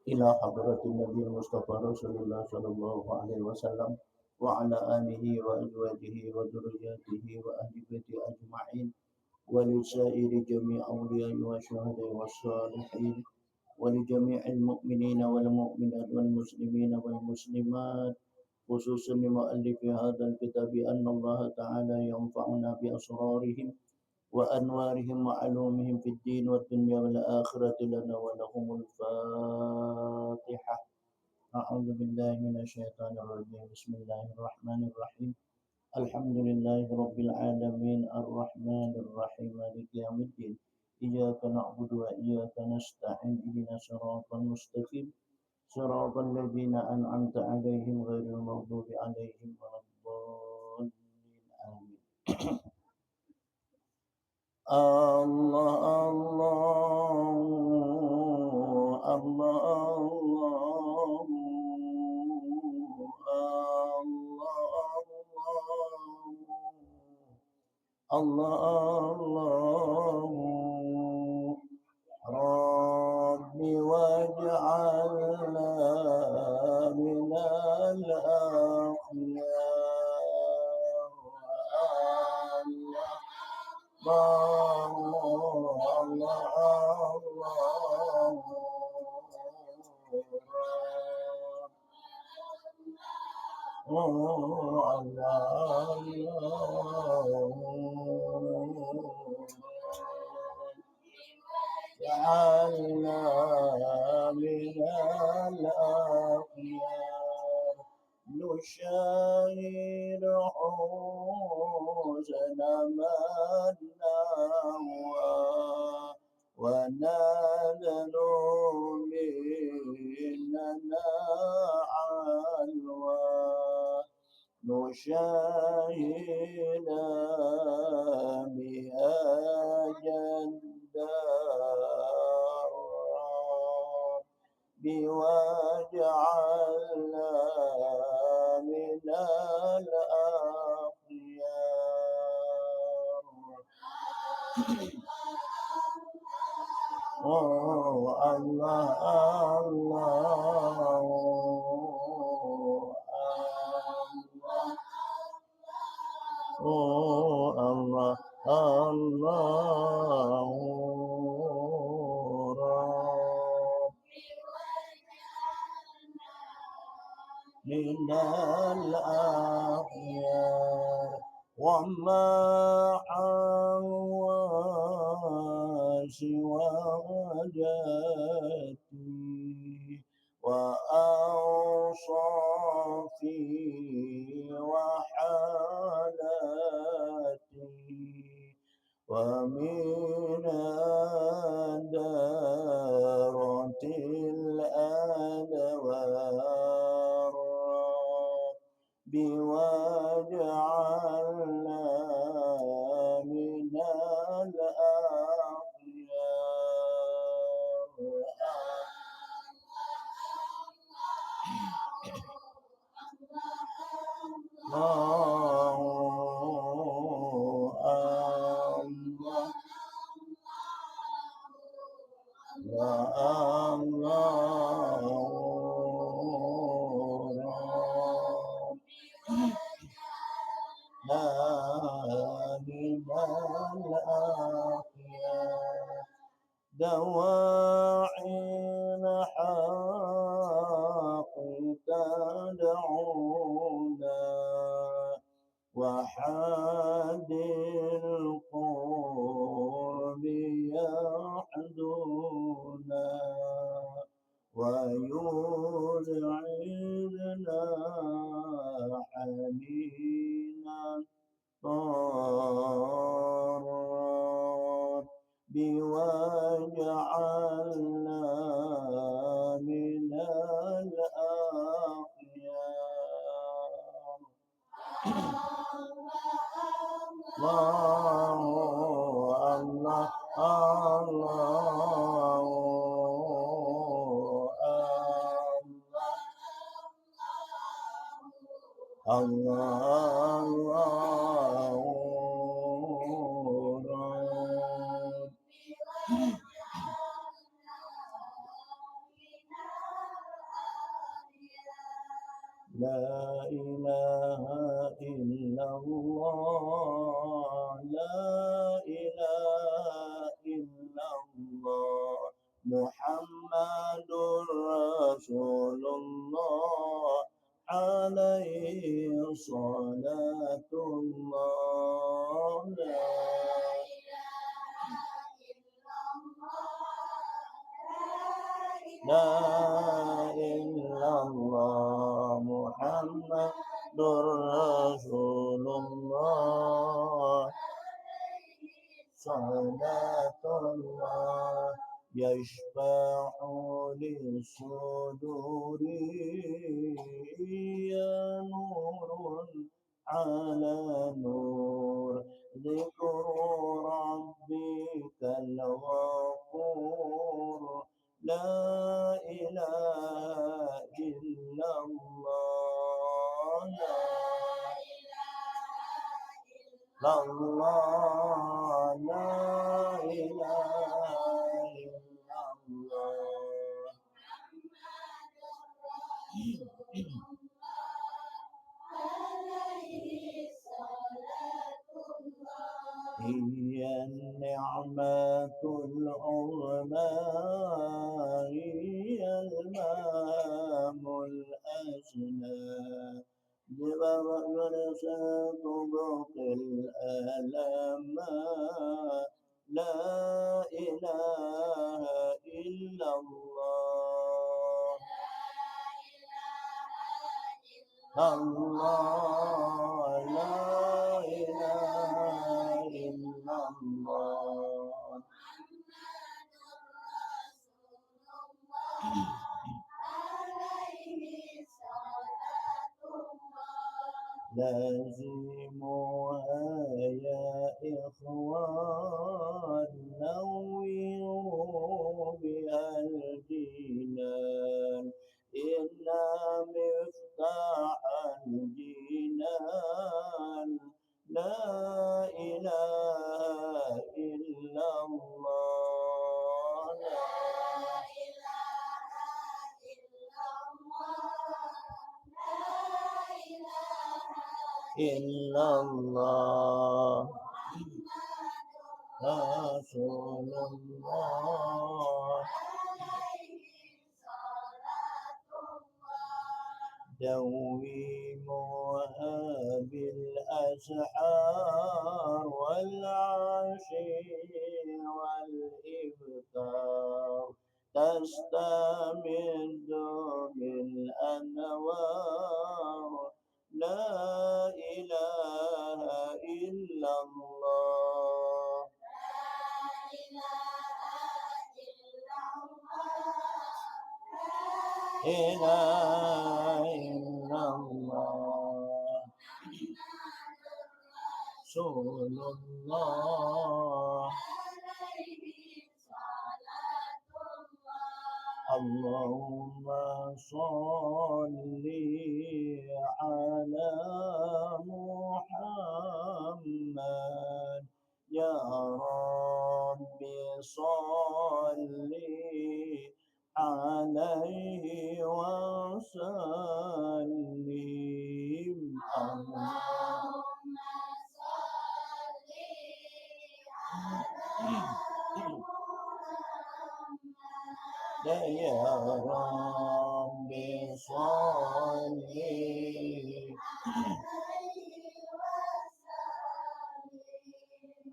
إلى حضرة النبي المصطفى رسول الله صلى الله عليه وسلم وعلى آله وأزواجه وذرياته وأهل بيته أجمعين ولسائر جميع أولياء والشهداء والصالحين ولجميع المؤمنين والمؤمنات والمسلمين والمسلمات خصوصا لمؤلف هذا الكتاب أن الله تعالى ينفعنا بأسرارهم وأنوارهم وعلومهم في الدين والدنيا والآخرة لنا ولهم الفاتحة. أعوذ بالله من الشيطان الرجيم. بسم الله الرحمن الرحيم. الحمد لله رب العالمين الرحمن الرحيم مالك يوم الدين. إياك نعبد وإياك نستعين اهدنا الصراط المستقيم صراط الذين أنعمت عليهم غير المغضوب عليهم ولا الضالين آمين. الله الله الله الله الله ربي واجعلنا من الأخيار الله الله جعلنا من الأخيار نشاهد حسن منا ونادن مننا علوى نشاهد بها جدار واجعلنا من الأخيار الله الله الله الله من الأخيار وما حوى سوى وجدتي وأوصافي وحالتي ومن دارة الأدوار بواجعلنا من الأخيار الله دواعي الحق تدعونا وحاد القرب يحدونا ويرعدنا حنينا طارا بواجعلنا من الأخيار الله الله الله الله لا إله إلا الله لا إله إلا الله محمد رسول الله عليه صلاة الله لا لا إلا الله محمد رسول الله صلاة الله يشفع للصدور يا نور على نور ذكر ربك الغفور لا إله إلا الله لا الله لا إله إلا الله هي النعمة العظمى هي المام الأسنى بغرس تبقي الألم لا إله إلا الله الله لا إله إلا الله لازموها يا إخوان نوّروا بها الجنان إنا مفتاح الجنان لا إله إلا الله لا إلا الله رسول الله دويمها بالأسحار والعشي والإبكار تستمد بالأنوار لا إله إلا الله إله إلا الله رسول الله اللهم صل على محمد يا رب صل عليه وسلم اللهم صل على يا رب صل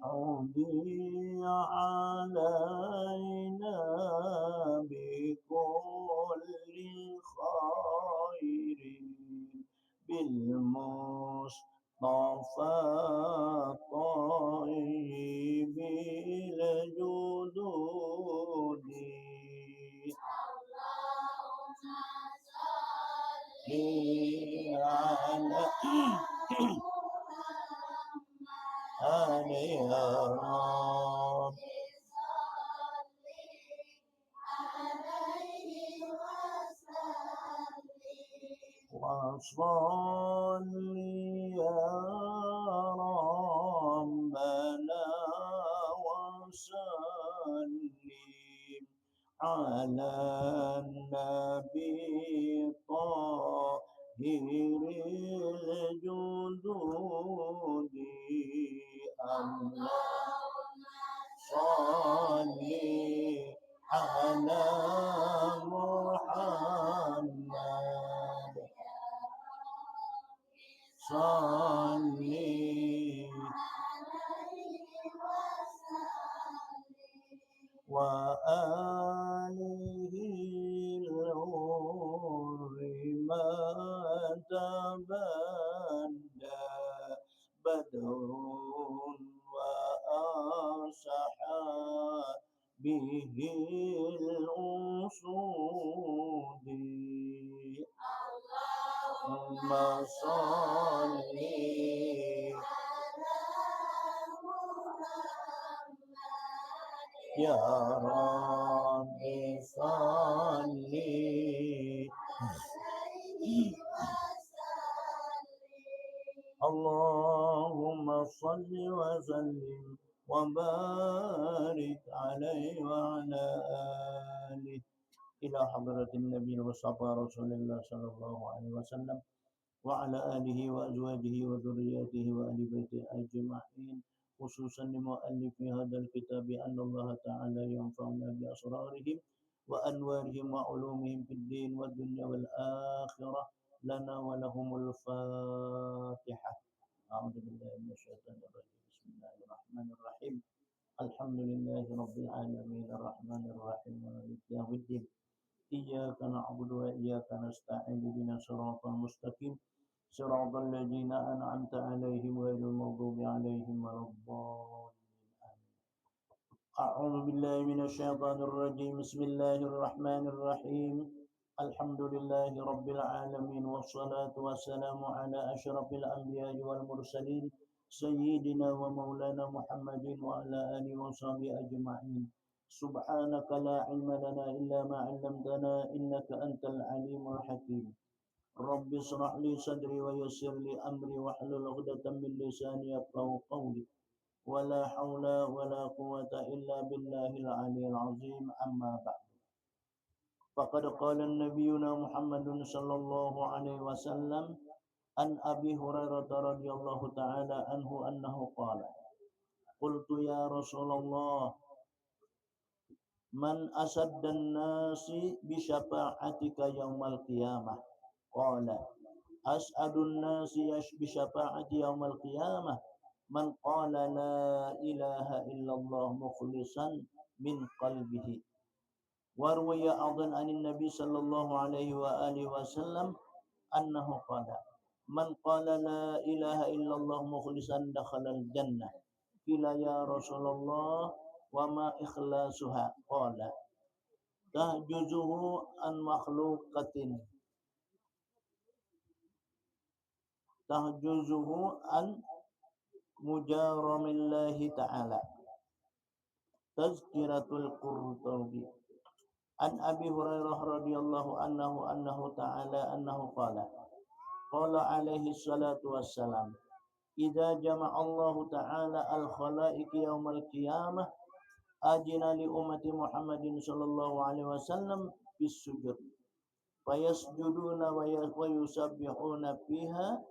أودي علينا بكل خير بالمصطفى الطيب الجدود على يا رب وصل يا ربنا وسلم على النبي طه الجدود اللهم صل على محمد صل وآله الغر ما تبدى بدر وأصحابه الأسود اللهم صل يا رب صل اللهم صل وسلم وبارك عليه وعلى آله إلى حضرة النبي المصطفى رسول الله صلى الله عليه وسلم وعلى آله وأزواجه وذرياته وآل بيته أجمعين خصوصا لمؤلف هذا الكتاب أن الله تعالى ينفعنا بأسرارهم وأنوارهم وعلومهم في الدين والدنيا والآخرة لنا ولهم الفاتحة أعوذ بالله من الشيطان الرجيم بسم الله الرحمن الرحيم الحمد لله رب العالمين الرحمن الرحيم مالك يوم الدين إياك نعبد وإياك نستعين اهدنا الصراط المستقيم صراط الذين أنعمت عليهم غير المغضوب عليهم ولا الضالين آمين أعوذ بالله من الشيطان الرجيم بسم الله الرحمن الرحيم الحمد لله رب العالمين والصلاة والسلام على أشرف الأنبياء والمرسلين سيدنا ومولانا محمد وعلى آله وصحبه أجمعين سبحانك لا علم لنا إلا ما علمتنا إنك أنت العليم الحكيم رب اشرح لي صدري ويسر لي أمري واحلل عقدة من لساني يفقهوا قولي ولا حول ولا قوة إلا بالله العلي العظيم أما بعد فقد قال نبينا محمد صلى الله عليه وسلم عن أبي هريرة رضي الله تعالى عنه أنه قال قلت يا رسول الله من أشد الناس بشفاعتك يوم القيامة قال أسعد الناس بشفاعتي يوم القيامة من قال لا إله إلا الله مخلصا من قلبه وروي أيضا عن النبي صلى الله عليه وآله وسلم أنه قال من قال لا إله إلا الله مخلصا دخل الجنة قيل يا رسول الله وما إخلاصها قال تهجزه عن مخلوقة tahjuzuhu an mujarramillahi ta'ala tazkiratul qurtubi an Abi Hurairah radhiyallahu anhu ta'ala annahu qala qala alaihi salatu wassalam idza jama'a Allah ta'ala al khalaiq yaumal qiyamah ajina li ummati Muhammadin sallallahu alaihi wasallam bis sujud fayasjuduna wa yusabbihuna fiha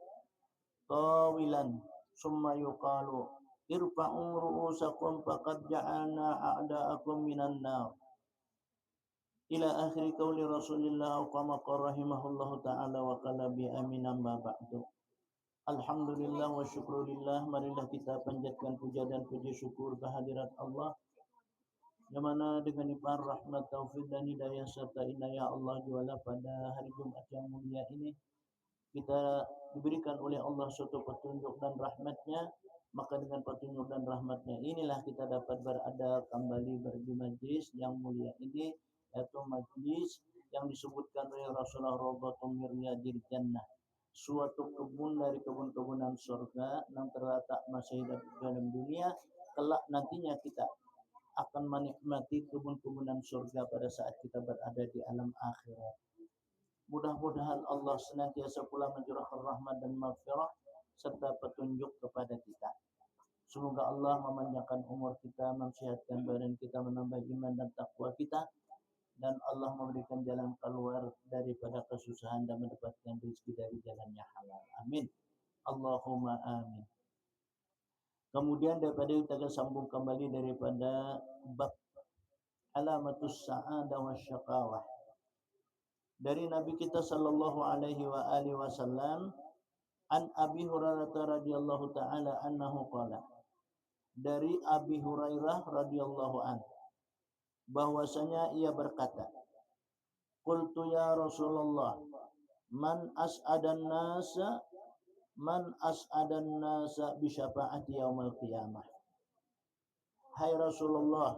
tawilan summa yuqalu irfa'u ru'usakum faqad ja'alna a'da'akum minan nar ila akhir qauli Rasulillah kama rahimahullahu ta'ala wa qala bi amin amma ba'du. Alhamdulillah wa syukurillah, marilah kita panjatkan puja dan puji syukur kehadirat Allah yang mana dengan limpahan rahmat, taufik dan hidayah serta inayah Allah jualah pada hari Jumat yang mulia ini kita diberikan oleh Allah suatu petunjuk dan rahmatnya, maka dengan petunjuk dan rahmatnya inilah kita dapat berada kembali di majlis yang mulia ini, yaitu majlis yang disebutkan oleh Rasulullah Radhatum Miryadil Jannah, suatu kebun dari kebun-kebunan surga yang terletak masih hidup dalam dunia, kelak nantinya kita akan menikmati kebun-kebunan surga pada saat kita berada di alam akhirat. Mudah-mudahan Allah senantiasa pula mencurahkan rahmat dan maghfirah serta petunjuk kepada kita. Semoga Allah memanjangkan umur kita, mensehatkan badan kita, menambah iman dan takwa kita, dan Allah memberikan jalan keluar daripada kesusahan dan mendapatkan rezeki dari jalan yang halal. Amin. Allahumma amin. Kemudian daripada kita sambung kembali daripada bab alamatus sa'adah wasyaqawah. Dari Nabi kita sallallahu alaihi wa alihi wasallam, an Abi Hurairah radhiyallahu taala annahu qala. Dari Abi Hurairah radhiyallahu anhu bahwasanya ia berkata, qultu ya Rasulullah, man as'adan nasa bi syafaati yaumil qiyamah. Hai Rasulullah,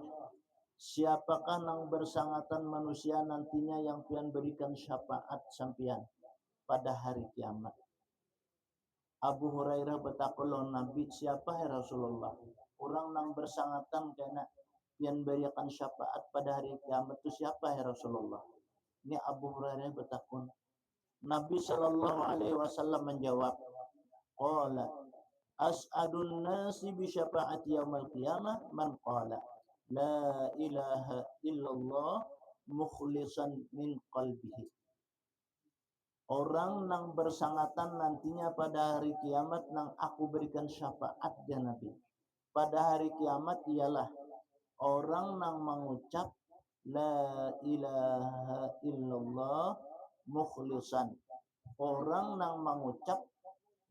siapakah nang bersangatan manusia nantinya yang pian berikan syafaat sampian pada hari kiamat? Abu Hurairah bertakwa Nabi, siapa hai Rasulullah? Orang nang bersangatan kena pian berikan syafaat pada hari kiamat itu siapa hai Rasulullah? Ini Abu Hurairah bertakwa. Nabi sallallahu alaihi wasallam menjawab, qala as'adun nasi bi syafaati yaumil qiyamah man qala la ilaha illallah mukhlisan min qalbihi. Orang nang bersangatan nantinya pada hari kiamat nang aku berikan syafaat ya Nabi. Pada hari kiamat ialah orang nang mengucap la ilaha illallah mukhlisan. Orang nang mengucap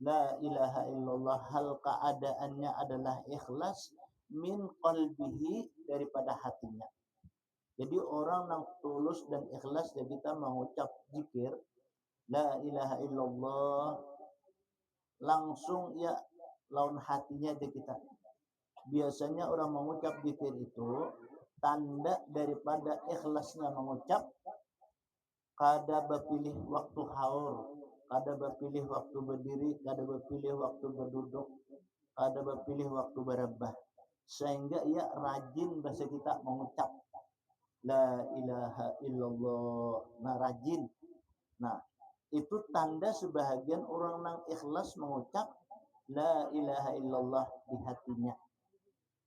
la ilaha illallah hal keadaannya adalah ikhlas min qalbihi daripada hatinya. Jadi orang yang tulus dan ikhlas dan kita mengucap zikir la ilaha illallah langsung ya lawan hatinya aja kita. Biasanya orang mengucap zikir itu tanda daripada ikhlasnya mengucap, kada berpilih waktu haur, kada berpilih waktu berdiri, kada berpilih waktu berduduk, kada berpilih waktu berebah. Sehingga ia rajin bahasa kita mengucap la ilaha illallah. Nah rajin. Nah itu tanda sebahagian orang yang ikhlas mengucap la ilaha illallah di hatinya.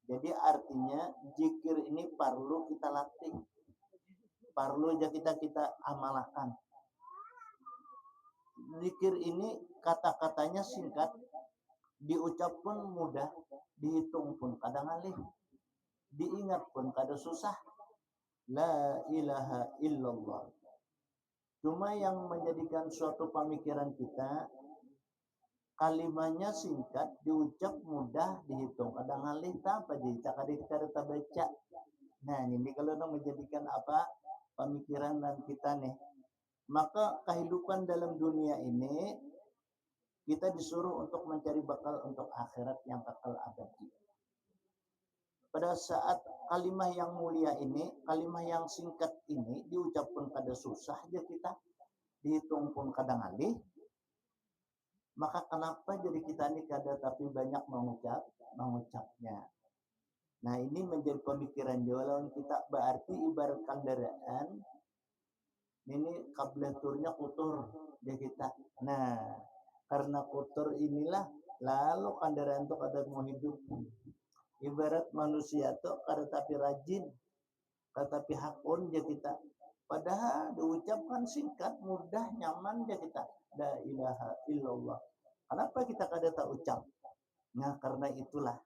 Jadi artinya zikir ini perlu kita latih. Perlu aja kita amalkan. Zikir ini kata-katanya singkat, diucap pun mudah, dihitung pun kadang alih, diingat pun kada susah. La ilaha illallah. Cuma yang menjadikan suatu pemikiran kita, kalimahnya singkat, diucap mudah, dihitung kadang alih, tak apa jadi kada baca. Nah ini kalau menjadikan apa pemikiran dan kita nih. Maka kehidupan dalam dunia ini kita disuruh untuk mencari bekal untuk akhirat yang kekal abadi. Pada saat kalimah yang mulia ini, kalimah yang singkat ini diucap pun kada susah aja kita, dihitung pun kadang alih. Maka kenapa jadi kita ini kada tapi banyak mengucapnya. Nah ini menjadi pemikiran jawaban kita, berarti ibarat kendaraan ini kablaturnya kotor dia kita. Nah, karena kotor inilah lalu kendaraan itu kada mau hidup. Ibarat manusia tuh kada tapi rajin, kada tapi hakun dia kita. Padahal diucapkan singkat, mudah, nyaman dia kita. La ilaha illallah. Kenapa kita kada tak ucap? Nah, karena itulah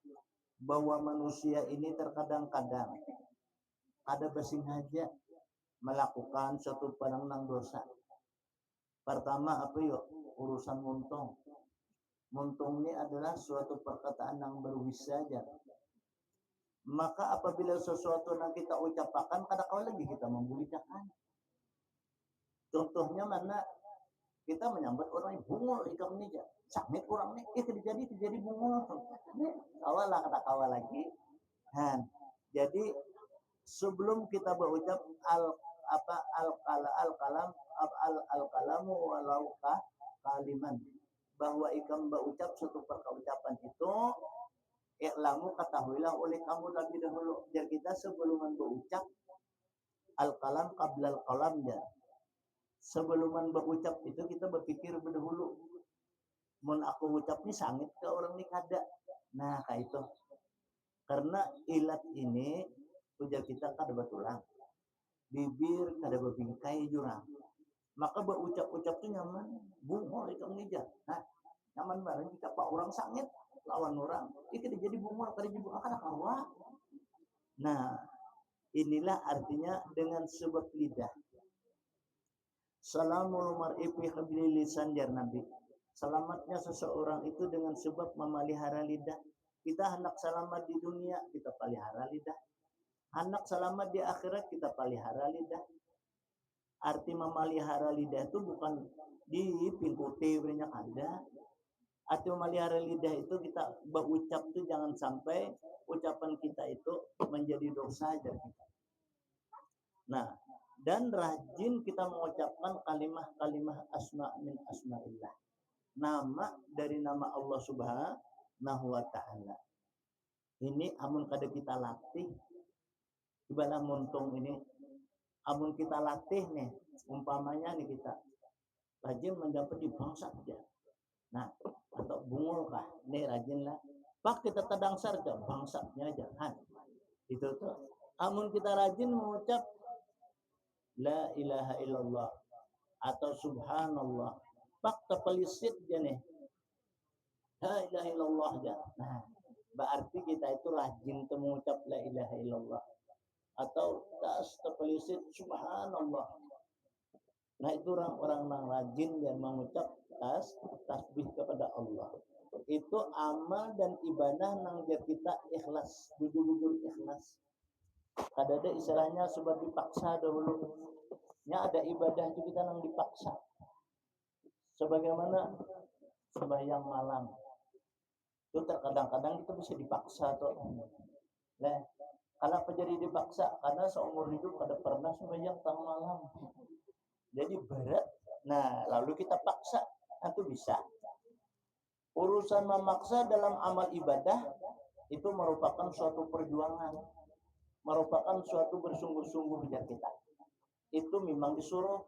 bahwa manusia ini terkadang-kadang kada bersengaja melakukan suatu penang dosa. Pertama apa yuk? Urusan muntung. Muntung ini adalah suatu perkataan yang berwisa saja. Maka apabila sesuatu yang kita ucapkan, kadang-kadang lagi kita membulikan. Contohnya mana? Kita menyambut orang yang bungul ikam ini aja. Samit orang ini, terjadi bungul. Ini awal lah kata kawal lagi. Nah, jadi sebelum kita berucap al-kalamu walau kaliman, bahwa ikam berucap suatu perkaucapan itu i'lamu ketahuilah oleh kamu lebih dahulu. Jadi kita sebelum berucap al-kalam qabla al-kalam ya. Sebelum berucap itu kita berpikir berdahulu. Mun aku ucap ni sangit ke orang ni kada. Nah kayak itu. Karena ilat ini ujar kita kada betulang. bibir kada bebingkai jurang. Maka berucap-ucap tuh nyaman, bungol itu ngija. Nah, nyaman bareng jika pak orang sangit lawan orang, itu jadi bungol kada jadi akan kawa. Nah, inilah artinya dengan sebab lidah. Salamul mar'i fi habli lisan jar Nabi. Selamatnya seseorang itu dengan sebab memelihara lidah. Kita hendak selamat di dunia, kita pelihara lidah. Hendak selamat di akhirat, kita pelihara lidah. Arti memelihara lidah itu bukan di pintu banyak ada. Arti memelihara lidah itu kita berucap tuh jangan sampai ucapan kita itu menjadi dosa aja kita. Nah, dan rajin kita mengucapkan kalimah-kalimah asma min asma'illah. Nama dari nama Allah Subhanahu wa taala. Ini amun kada kita latih ibadah muntung ini amun kita latih nih umpamanya nih kita rajin menjawab di bangsa aja. Nah, atau bungul kah? Nih rajin lah. Pak kita tadang sarja bangsanya aja. Itu tuh. Amun kita rajin mengucap la ilaha illallah atau subhanallah. Pak terpelisit aja nih. La ilaha illallah aja. Nah, berarti kita itu rajin mengucap la ilaha illallah. Atau tas terpelisit subhanallah. Nah itu orang-orang yang rajin yang mengucap tasbih kepada Allah. Itu amal dan ibadah nang kita ikhlas, jujur-jujur ikhlas. Ada istilahnya sebab dipaksa dahulu. Nya ada ibadah itu kita nang dipaksa. Sebagaimana sembahyang malam. Itu terkadang-kadang kita bisa dipaksa tuh. Nah, kenapa jadi dipaksa? Karena seumur hidup kada pernah sembahyang tengah malam. Jadi berat. Nah, lalu kita paksa, itu bisa. Urusan memaksa dalam amal ibadah itu merupakan suatu perjuangan, merupakan suatu bersungguh-sungguh dari kita. Itu memang disuruh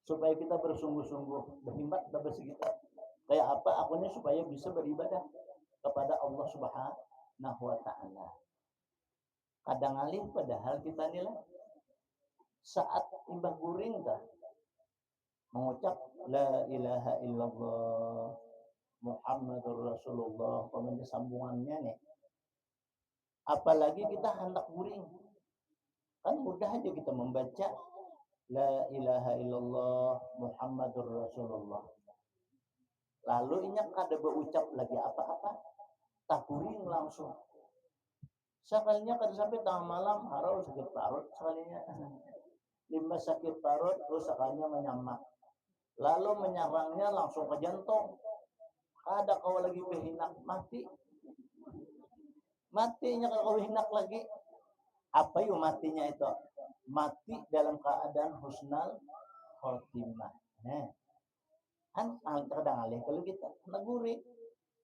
supaya kita bersungguh-sungguh, berhimmat dan bersegitu. Kayak apa? Akunya supaya bisa beribadah kepada Allah Subhanahu wa taala. Kadang alih padahal kita nilai saat imbah guring dah mengucap la ilaha illallah Muhammadur Rasulullah pemenjah sambungannya nih. Apalagi kita hendak guring. Kan mudah aja kita membaca la ilaha illallah Muhammadur Rasulullah. Lalu ini kada berucap lagi apa-apa. Tak guring langsung. Sekalinya kada sampai tengah malam harus sakit parut sekalinya. Lima sakit parut terus sekalinya menyamak. Lalu menyerangnya langsung ke jantung. Ada kau lagi berhinak mati. Matinya kalau hinak lagi. Apa yuk matinya itu? Mati dalam keadaan husnal khotimah. Nah, kan kadang alih kalau kita naguri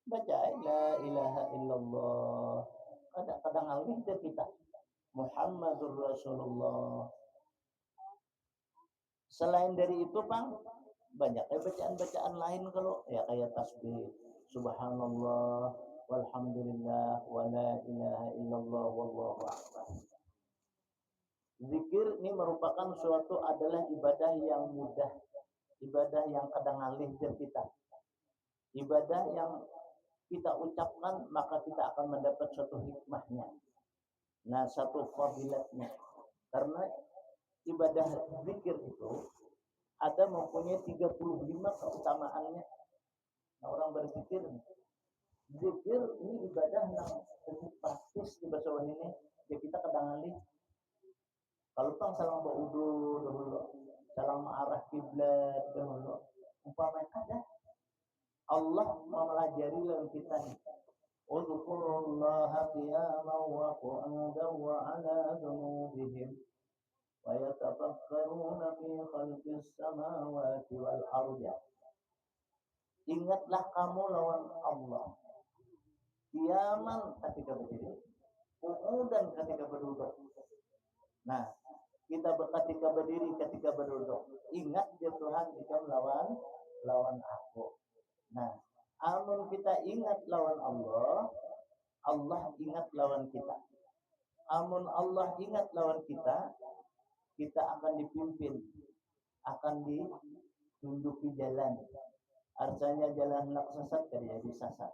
baca la ilaha illallah. Kadang alih kita Muhammadur Rasulullah. Selain dari itu, Bang, banyak bacaan-bacaan lain kalau ya kayak tasbih, subhanallah, walhamdulillah, wala ilaha illallah, wallahu akbar. Zikir ini merupakan suatu adalah ibadah yang mudah, ibadah yang kadang alih kita. Ibadah yang kita ucapkan maka kita akan mendapat suatu hikmahnya. Nah, satu fadilatnya. Karena ibadah zikir itu ada mempunyai 35 keutamaannya. Nah, orang berzikir, zikir ini ibadah yang lebih praktis di bahasa ini. Ya kita kadang alih. Kalau tang salam baudu dahulu, salam arah kiblat dahulu, umpamanya ada Allah mempelajari dalam kita nih. Udzukurullaha qiyaman wa qu'udan wa 'ala junubihim. وَيَتَفَكَّرُونَ فِي خَلْقِ السَّمَاوَاتِ وَالْأَرْضِ. Ingatlah kamu lawan Allah. Qiyaman ketika berdiri, qu'udan ketika berduduk. Nah, kita ketika berdiri, ketika berduduk, ingat ya Tuhan jika lawan aku. Nah, amun kita ingat lawan Allah, Allah ingat lawan kita. Amun Allah ingat lawan kita, kita akan dipimpin, akan ditunjuki jalan. Artinya jalan hendak sesat kan jadi sesat.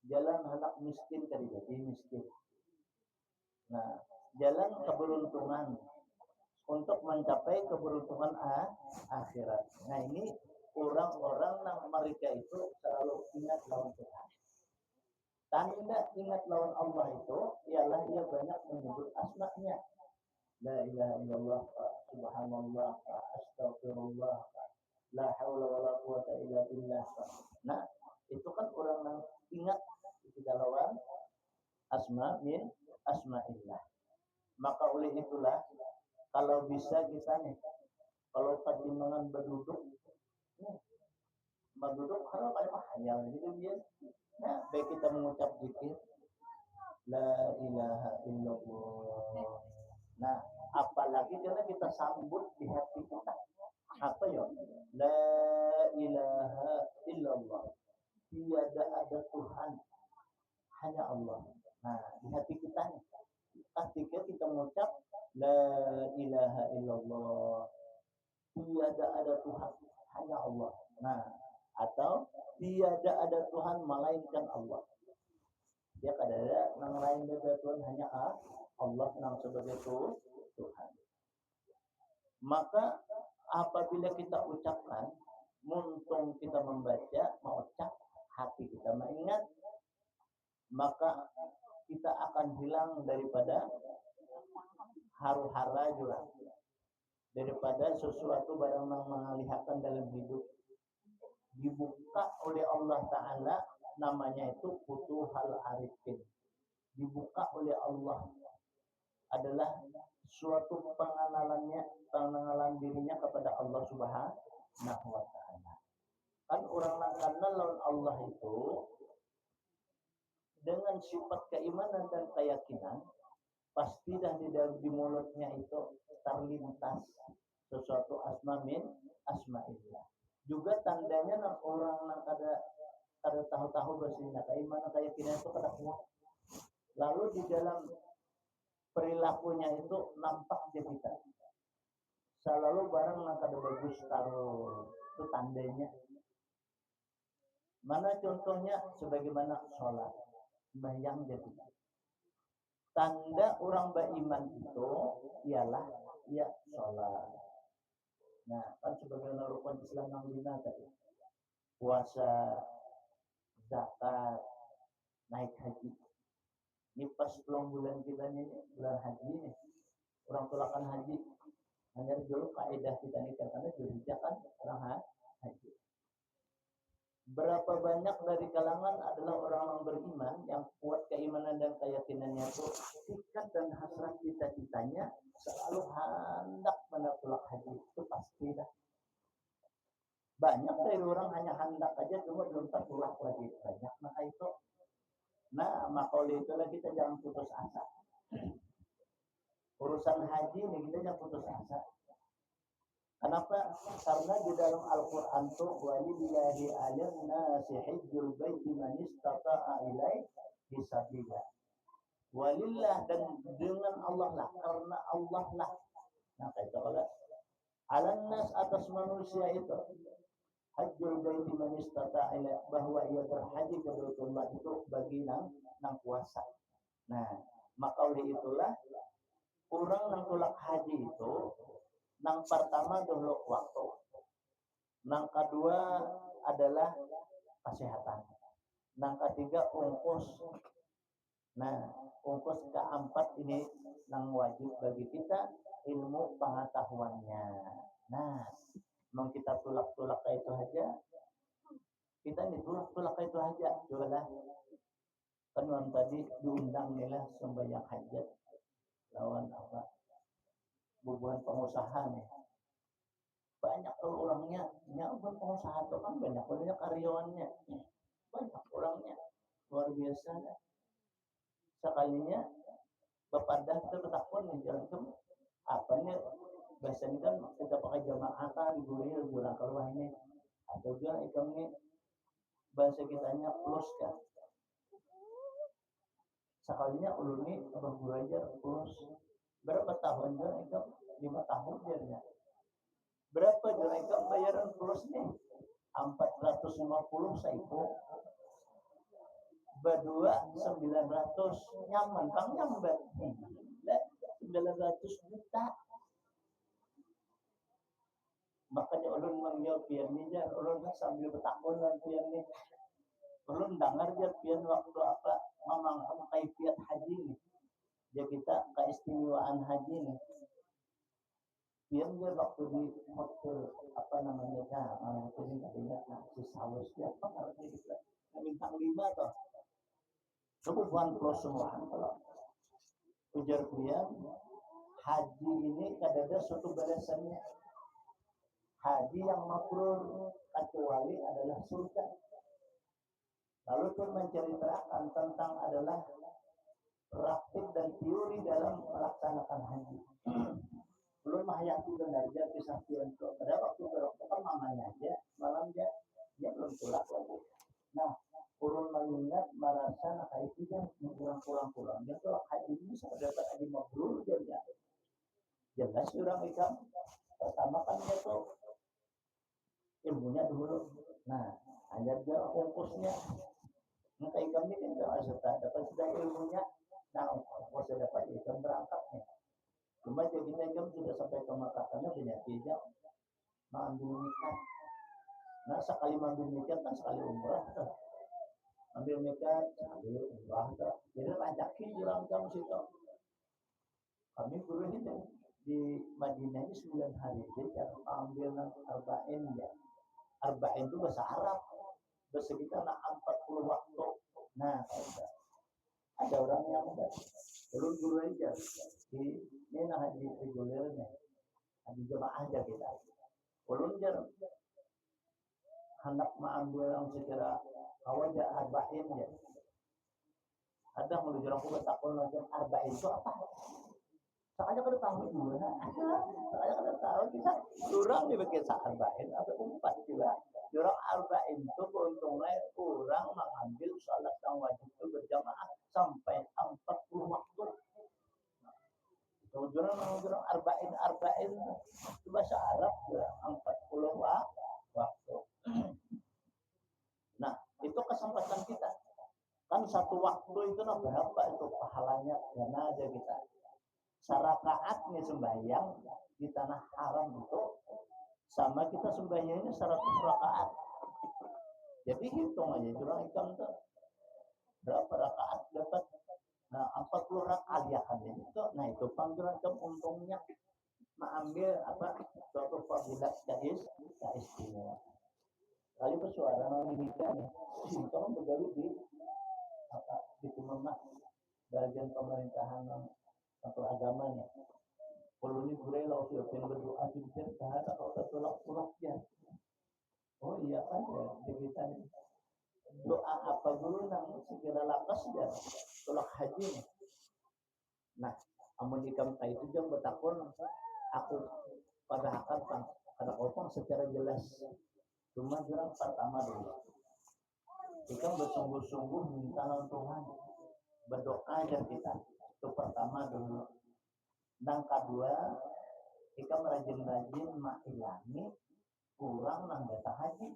Jalan hendak miskin kan jadi miskin. Nah, jalan keberuntungan untuk mencapai keberuntungan akhirat. Nah, ini orang-orang yang mereka itu selalu ingat lawan Tuhan. Tanda ingat lawan Allah itu ialah ia banyak menyebut asma-Nya. La ilaha illallah, subhanallah, astagfirullah, la haula wala quwata illa billah. Nah, itu kan orang yang ingat itu lawan asma min asma'illah. Maka oleh itulah kalau bisa kita nih, kalau pertimbangan berduduk, berduduk kalau kayak hanya gitu dia. Nah, baik kita mengucap zikir, la ilaha illallah. Nah, apalagi karena kita sambut di hati kita. Apa ya? La ilaha illallah. Tiada ada Tuhan, hanya Allah. Nah, di hati kita nih, ketika kita mengucap la ilaha illallah, tiada ada Tuhan, hanya Allah. Nah, atau tiada ada Tuhan melainkan Allah. Dia kadang yang lain dari Tuhan hanya Allah yang sebagai Tuhan. Maka apabila kita ucapkan, muntung kita membaca, mengucap, hati kita mengingat, maka kita akan hilang daripada haru-hara juga, daripada sesuatu barang yang mengalihkan dalam hidup. Dibuka oleh Allah Ta'ala, namanya itu Futuhal Arifin. Dibuka oleh Allah adalah suatu pengenalan dirinya kepada Allah Subhanahu wa Ta'ala. Kan orang yang kenal lawan Allah itu dengan sifat keimanan dan keyakinan, pasti dah di mulutnya itu terlintas sesuatu asma min asma'illah. Juga tandanya orang yang kada tahu-tahu bahasanya keimanan keyakinan itu kada kuat. Lalu di dalam perilakunya itu nampak dia kita. Selalu barang yang kada bagus taruh itu tandanya. Mana contohnya sebagaimana sholat, sembahyang jadi. Tanda orang beriman itu ialah ia sholat. Nah, kan sebagaimana rukun Islam yang 5 tadi. Puasa, zakat, naik haji. Ini pas bulan kita ini, bulan haji nih. Orang tolakan haji. Hanya dulu kaidah kita ini karena Zulhijjah kan orang haji. Berapa banyak dari kalangan adalah orang yang beriman yang kuat keimanan dan keyakinannya itu ikat dan hasrat cita-citanya selalu hendak menolak haji itu pasti dah. Banyak dari orang hanya hendak aja cuma belum tertolak lagi banyak maka itu. Nah maka oleh itulah kita jangan putus asa. Urusan haji ini kita jangan putus asa. Kenapa? Karena di dalam Al-Quran itu walillahi 'alan nasi hajjul baiti man istata'a ilaihi sabila. Walillah dan dengan Allah lah, karena Allah lah. Nah, itu kalau 'alan nas atas manusia itu hajjul baiti man istata'a ilaihi, bahwa ia berhaji ke Baitullah itu bagi nang kuasa. Nah, maka oleh itulah orang yang tolak haji itu nang pertama dulu waktu. Nang kedua adalah kesehatan. Nang ketiga ongkos. Nah, ongkos keempat ini nang wajib bagi kita ilmu pengetahuannya. Nah, mau kita tulak-tulak itu aja. Kita ini tulak-tulak itu aja. Cobalah. Kan tadi diundang nilai sembahyang hajat. Lawan apa? Bubuhan pengusaha nih. Banyak kalau orangnya, bukan pengusaha itu kan banyak karyawannya, banyak orangnya, luar biasa. Sekalinya bapak dah kita bertakun nih jalan ke apa nih biasanya kan kita pakai jamaah kan gurunya gurang keluar ini atau juga ikamnya bahasa kitanya plus kan. Sekalinya uluni abang guru aja plus berapa tahun kan ikam 5 tahun dia. Berapa juragan bayaran plusnya? 450 saiku. Berdua 900 nyaman Kang nyambat. 900 juta. Makanya ulun mengjawab pian ni jar, ulun kan sambil bertakun lan pian ni. Ulun dengar jar pian waktu apa mamang kaifiat haji ni. Ya kita keistimewaan haji ni. Pian jar waktu di hotel apa namanya itu ni ingat si Saus dia apa namanya kita. Bintang 5 toh. Kebutuhan plus semua kalau ujar pian haji ini kadada suatu balasannya. Haji yang mabrur kecuali adalah surga. Lalu pun menceritakan tentang adalah praktik dan teori dalam melaksanakan haji. Belum hayati benarnya kisah Tianto. Pada waktu kan mamanya aja, malam dia belum pulang lagi. Nah, urun mengingat merasa itu yang kurang-kurang. Dia tuh haji ini bisa dapat haji mabrur dia. Jelas orang ikan. Pertama kan dia tuh ilmunya dulu. Nah, hanya dia fokusnya. Maka ikan ini kan tidak serta dapat sudah ilmunya. Nah, fokus dapat ikan berangkatnya. Cuma jadi ikan sudah sampai ke makatannya banyak tidak mengambil nikah. Nah, sekali mengambil nikah kan sekali umrah tuh. Ambil nikah sekali umrah tuh. Jadi lancakin orang kamu situ. Kami guru ini di Madinah ini 9 hari. Jadi ambil arba'in ya. Arba'in itu bahasa Arab. Bahasa kita nak 40 waktu. Nah, ada orang yang belum guru aja. Ini nah haji regulernya. Haji jemaah aja kita. Belum jar. Hendak mengambil yang secara awal aja arba'in ya. Ada mau dijelang aku takut macam arba'in itu apa? Soalnya kada tahu juga. Soalnya kada tahu kita kurang dibikin arba'in atau 4 juga. Orang arba'in itu beruntungnya kurang mengambil salat yang wajib itu berjamaah sampai 40 waktu. Orang arba'in itu bahasa Arab 40 waktu. Nah, itu kesempatan kita. Kan satu waktu itu berapa itu pahalanya dana aja kita. Sarakaat nih sembahyang di tanah haram itu sama kita sembahyangnya 100 rakaat. Jadi hitung aja curang ikan tuh berapa rakaat dapat. Nah, 40 rakaat ya kan itu. Nah, itu panggilan untungnya mengambil apa suatu fadilat istimewa. Kali bersuara kita nih, itu kan bergaul di apa di Kemenak bagian pemerintahan atau agamanya. Kalau ini gue lalu siapin berdoa juga tahan atau tertolak tulaknya. Oh iya kan ya, kita nih doa apa dulu nang segera lakas ya tolak haji. Nah, amun ikam itu jam bertakun aku pada akan ada opang secara jelas. Cuma jelas pertama dulu. Ikam bersungguh-sungguh minta Tuhan berdoa aja kita. Itu pertama dulu. Dan kedua, kita rajin-rajin mengilangi kurang nang data haji.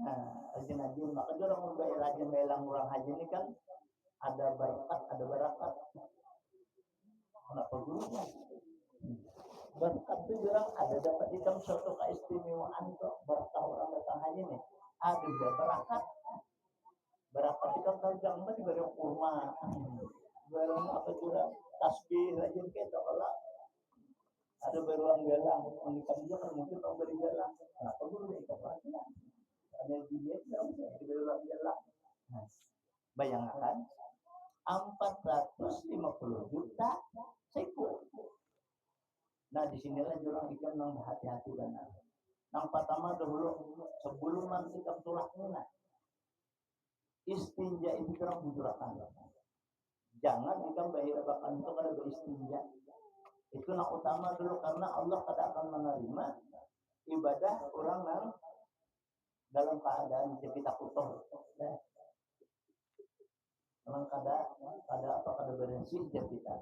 Nah, rajin-rajin maka orang mau rajin melang orang haji ini kan ada berkat, ada barakat. Kenapa dulunya? Berkat itu orang ada dapat ikam suatu keistimewaan kok berkah orang datang haji nih. Ada juga barakat. Barakat ikam tahu jangan diberi kurma. Barang apa juga tasbih rajin kita kalau ada beruang galang menikah juga kan mungkin orang beri galang kenapa dulu ikut lagi ada dia di beruang galang. Nah, bayangkan 450 juta seiku. Nah disinilah jurang ikan yang hati-hati benar. Yang pertama dahulu sebelum nanti tulaknya istinja itu kurang bujurakan. Jangan ikan bahaya bahkan itu kada beristinja. Itu yang utama dulu karena Allah tidak akan menerima ibadah orang yang dalam keadaan kita kotor. Dalam keadaan kada bersih kita.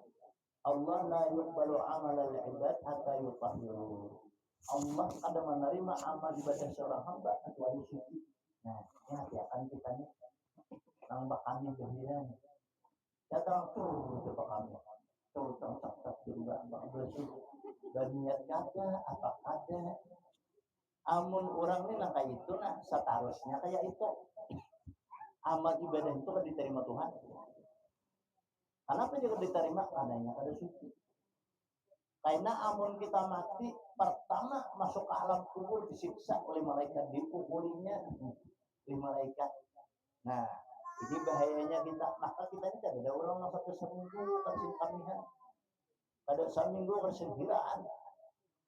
Allah la yuqbalu amalal ibad hatta yutahhiru. Allah kada menerima amal ibadah seorang hamba kecuali suci. Nah, ini hati-hati kita nih, nang bakami kehilangan. Ya tahu tuh coba kami. Tuh tak juga bersih. Dan niat kata apa ada. Amun orang ini nang kayak itu nah seharusnya kayak itu. Amal ibadah itu kan diterima Tuhan. Kenapa juga diterima? Karena ada suci. Karena amun kita mati pertama masuk ke alam kubur disiksa oleh malaikat, dipukulinya oleh malaikat. Nah, ini bahayanya kita. Maka kita ini tidak ada orang yang satu seminggu kasih kamihan. Pada seminggu kasih hiraan.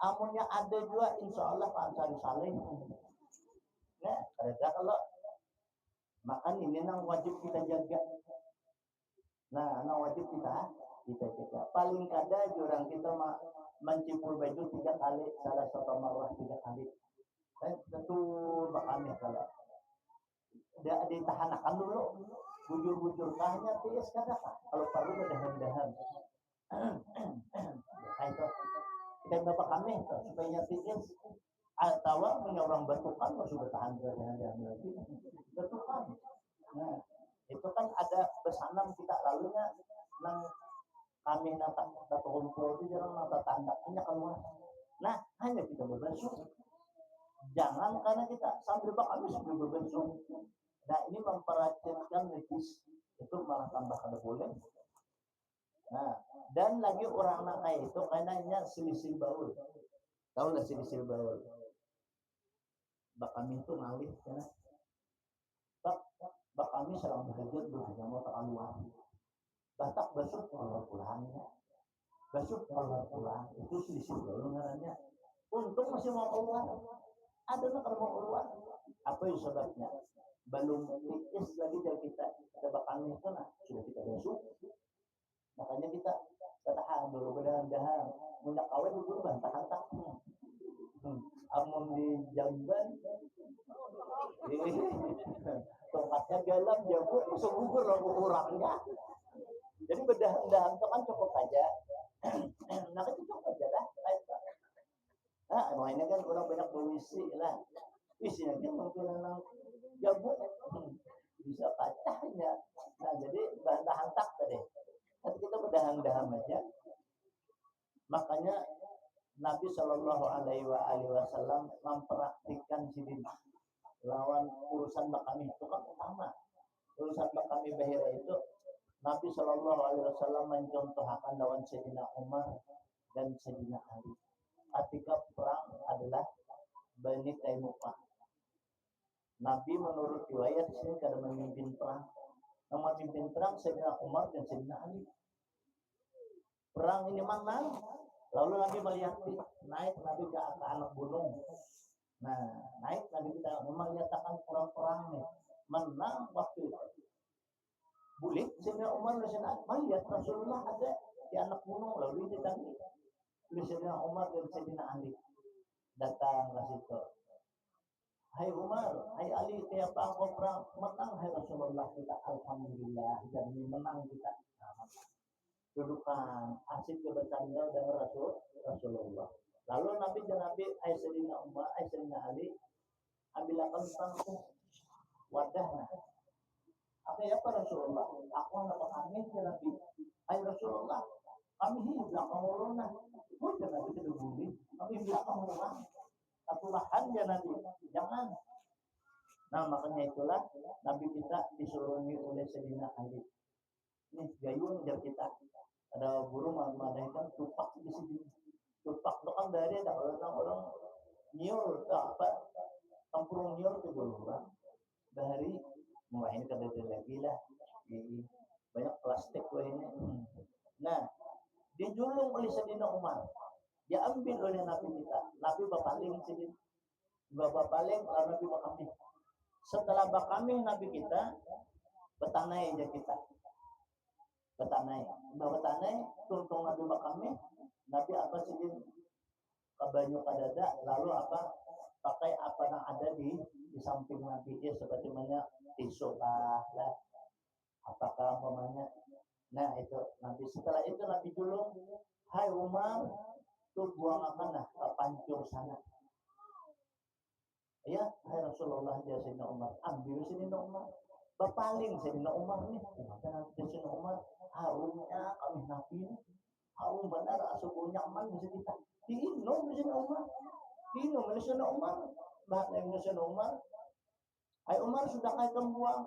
Amunnya ada juga insya Allah Pak Ansari Saleh. Nah, ada kalau makan ini nang wajib kita jaga. Nah, nang wajib kita jaga. Paling kada jurang kita mencipul baju 3 kali, salah satu marwah 3 kali. Tentu bakami kalau dia ditahanakan dulu, bujur-bujur kahnya tiis kada kalau perlu berdahan-dahan. Itu kita bapak kami supaya tiis atau orang batukan masih bertahan berdahan-dahan lagi batukan. Nah, itu kan ada pesanan kita lalunya nang kami nata kumpul itu jangan nata tanda hanya keluar. Nah, hanya kita berbasuh. Jangan karena kita sambil kami sambil berbasuh. Nah, ini memperhatikan najis itu malah tambah kada boleh. Nah, dan lagi orang nang kayak itu karenanya selisih baul. Tahu lah selisih baul. Bak kami itu ngalih karena bak kami serang berhajat mau tak keluar. Batak basuh keluar pulangnya. Basuh keluar pulang itu selisih baul ngarannya. Untung masih mau keluar. Ada nak kalau mau keluar. Apa yang sebabnya? Belum tiis lagi dari kita. Ada bakal itu nah sudah kita basuh. Makanya kita tahan dulu berdahan-dahan. Mundak awet dulu bantah-bantah. Amun di jamban, tongkatnya galam jago masuk gugur loh kurangnya. Jadi berdahan-dahan itu kan cukup aja. Nah itu cukup aja lah. Nah, emang ini kan orang banyak berwisi lah. Isinya kan mungkin orang jago bisa pecahnya. Nah jadi bahan tak tadi. Nanti kita berdahan-dahan aja. Makanya Nabi Shallallahu Alaihi Wasallam mempraktikkan sidin lawan urusan bakami itu kan utama. Urusan bakami bahira itu Nabi Shallallahu Alaihi Wasallam mencontohkan lawan Sayyidina Umar dan Sayyidina Ali. Ketika perang adalah Bani Taimukah. Nabi menurut riwayat di sini kada memimpin perang. Yang memimpin perang Sayyidina Umar dan Sayyidina Ali. Perang ini menang. Lalu Nabi melihat naik Nabi ke anak gunung. Nah, naik Nabi kita melihatkan perang-perang nih. Menang waktu itu. Bulik Sayyidina Umar dan Sayyidina Ali melihat Rasulullah ada di anak gunung. Lalu ditanya oleh Sayyidina Umar dan Sayyidina Ali. Datang ke situ. Hai Umar, hai Ali, tiapa engkau perang menang, hai Rasulullah kita, alhamdulillah, dan menang kita. Dudukan asik bercanda dengan Rasulullah. Lalu Nabi dan Nabi Aisyah Umar, Aisyah Ali, ambilkan tangkuh wadahnya. Apa ya Pak Rasulullah? Aku anak kami ya Nabi. Hai Rasulullah, kami hidup belakang urunah. Oh jangan Nabi tidak boleh. Kami belakang urunah. Aturan ya Nabi, jangan. Nah makanya itulah Nabi kita disuruhi oleh Sayyidina Ali. Ini gayung jar kita. Ada guru memadakan tupak di sini. Tupak itu kan dari ada orang nyur apa tempurung nyur itu dulu kan. Dari mulai ini kada lagi lah. Banyak plastik ini. Nah dijulung oleh Sayyidina Umar. Diambil oleh Nabi kita. Nabi bapaling sini. Bapak paling lalu Nabi bakami. Setelah bakami Nabi kita betanai aja kita. Betanai. Betanai tuntung Nabi bakami. Nabi apa sih kabanyu kadada lalu apa pakai apa yang ada di samping Nabi ya seperti mana tisu lah. Apakah umpamanya Nah itu nanti setelah itu Nabi julung, hai Umar, tuh buang akan ke pancur sana. Ya, hai Rasulullah dia Sayyidina Umar, ambil Sayyidina Umar. Berpaling Sayyidina Umar nih, karena Sayyidina Umar harumnya kami Nabi ini, harum benar, asuh nyaman bisa kita. Diinum Sayyidina Umar, diinum Sayyidina Umar, bahkan Sayyidina Umar. Hai Umar sudah kau buang,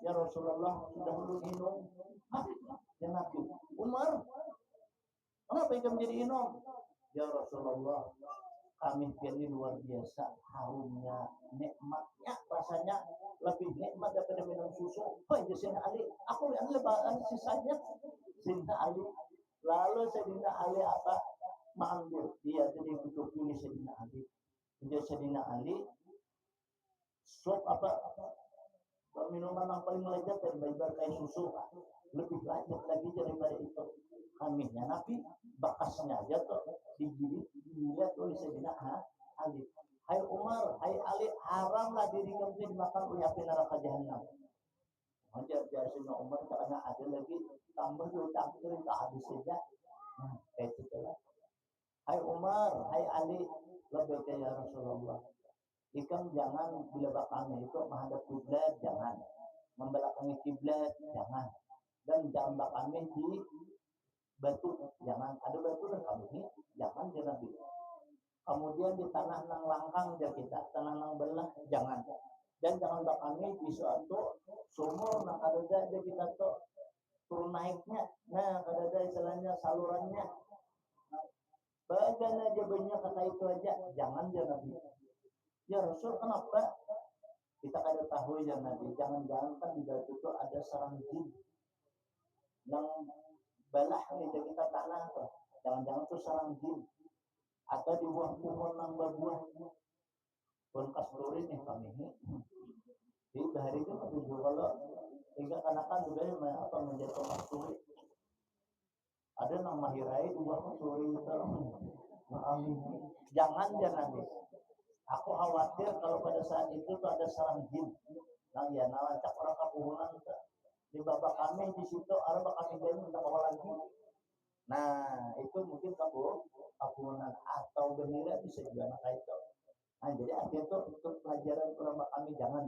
ya Rasulullah sudah belum minum. Hah, ya Nabi, Umar, kenapa itu menjadi minum? Ya Rasulullah, kami ini luar biasa harumnya, nikmatnya, rasanya lebih nikmat daripada minum susu. Oh ya Sayyidina Ali, aku yang lebaran sisanya Sayyidina Ali. Lalu Sayyidina Ali apa? Mengambil dia jadi untuk pilih Sayyidina Ali. Dia Sayyidina Ali, suap apa minuman yang paling lezat daripada kayak susu, lebih lezat lagi daripada itu. Kaminya Nabi bakasnya aja tuh dilihat oleh Sayyidina Ali. Hai Umar, hai Ali, haramlah diri kamu dimakan oleh api neraka jahanam. Aja Sayyidina Umar karena ada lagi tambah dua cangkir tak habis saja. Nah, kayak itu lah. Hai Umar, hai Ali, lebih kayak Rasulullah. Ikan jangan bila bakangnya itu menghadap kiblat, jangan membelakangi kiblat, jangan, dan jangan bakangnya di batu, jangan ada batu dan kamu ini, jangan jangan gitu. Kemudian di tanah nang langkang dia kita, tanah nang belah, jangan, dan jangan bakangnya di suatu sumur nang ada dia kita tuh turun naiknya, nah ada istilahnya salurannya, bagian aja banyak kata itu aja, jangan jangan gitu. Ya Rasul kenapa? Kita kada tahu ya Nabi, jangan-jangan kan di batu itu ada sarang jin yang balah nih kita tanah tuh, jangan-jangan tuh sarang jin atau di buah pohon yang berbuah pun kasuri nih kami ini. Di hari itu tapi kalau hingga kanakan juga apa menjadi kasuri. Ada yang mahirai di buah kasuri itu. Jangan Nabi. Aku khawatir kalau pada saat itu tuh ada sarang jin. Nah ya, cak orang kapuhunan di babak kami di situ, ada kami jadi minta bawa lagi. Nah itu mungkin kapuhunan atau gembira bisa juga anak itu. Nah jadi akhirnya itu untuk pelajaran ulama kami jangan.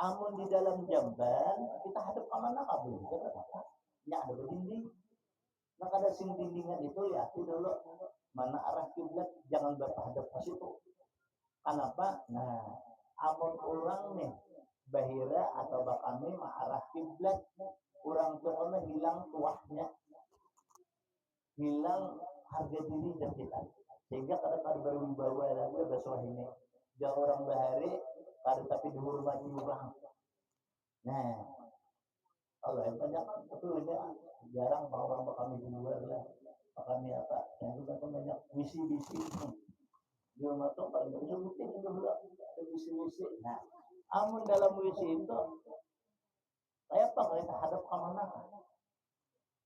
Amun di dalam jamban kita hadap ke mana kabur kita apa? Ya ada berdinding. Nah ada sing dindingan itu ya dulu mana arah kiblat, jangan berhadap ke situ. Kenapa? Nah, amun orang nih bahira atau bakami arah kiblat, orang tuanya hilang tuahnya, hilang harga diri dan kita. Sehingga kadang-kadang berwibawa lagi bahasa ini. Dia orang bahari, kadang tapi dihormati orang. Nah, kalau yang banyak itu ini jarang orang bakami di luar lah. Bakami apa? Yang juga banyak misi-misi. Di rumah tuh kalau nggak bisa bukti itu dulu ada misi-misi. Nah, amun dalam misi itu, kayak apa kita hadap ke mana?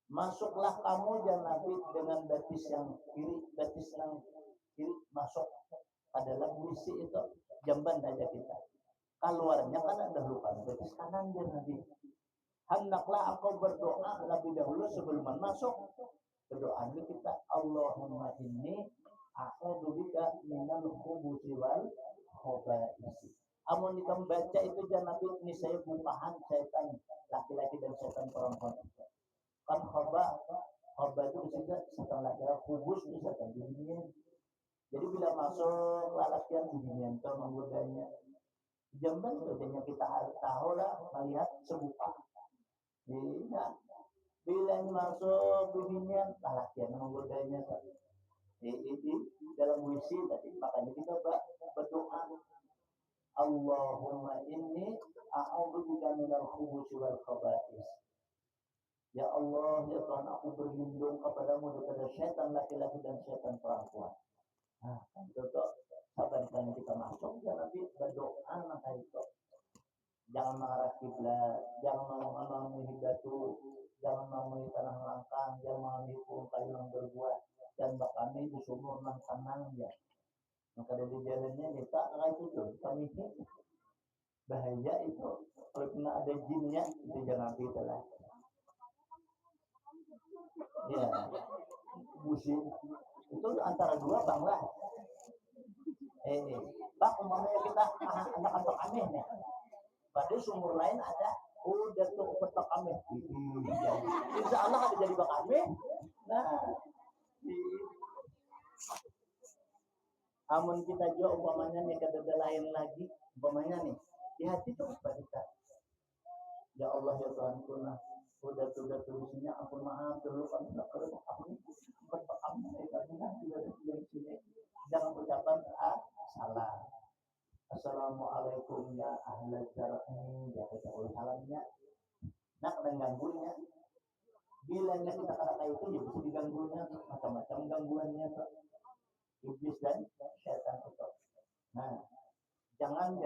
Masuklah kamu jangan Nabi dengan batis yang kiri, batis yang kiri masuk ke dalam misi itu jamban aja kita. Keluarnya kan ada lupa batis kanan dia Nabi. Hendaklah aku berdoa lebih dahulu sebelum masuk. Berdoa kita Allahumma inni a'udzubika minal khubuthi wal khaba'is. Amun kita membaca itu jangan Nabi ini saya bukahan setan laki-laki dan setan perempuan. Kan khaba itu bisa setan laki-laki, khubus itu setan dingin. Jadi bila masuk lalakian dingin itu menggodanya. Jamban itu kita tahu lah melihat sebuka. Bila bila masuk beginian lalakian menggodanya. Ini dalam wisi tadi makanya kita berdoa Allahumma inni a'udzubika minal khubuthi wal khaba'is. Ya Allah, ya Tuhan, aku berlindung kepadamu daripada setan laki-laki dan setan perempuan. Nah, itu tuh sabar kita masuk ya Nabi berdoa maka itu. Jangan mengarah kiblat, jangan memenuhi batu, jangan memenuhi tanah langkang, jangan memenuhi kayu yang berbuah, dan kami di sumur nang tenang ya. Maka dari jalannya kita itu tuh kami bahaya itu kalau kena ada jinnya itu jangan kita lah. Ya, busi itu antara dua bang lah. Bang umpamanya kita anak atau aneh nih, pada sumur lain ada udah tuh petok kami. Insya Allah ada jadi bak kami. Nah, amun kita juga umpamanya nih kada lain lagi, umpamanya nih di hati tuh kita. Ya Allah ya Tuhanku, nah udah tulisnya aku maaf dulu kan nggak perlu aku berpekam dari sini jangan ucapan salah. Assalamualaikum ya ahli jarani ya kita salamnya. Nah kadang ganggunya bila kita kata itu ya bisa diganggunya macam-macam gangguannya tuh iblis dan setan itu. Nah jangan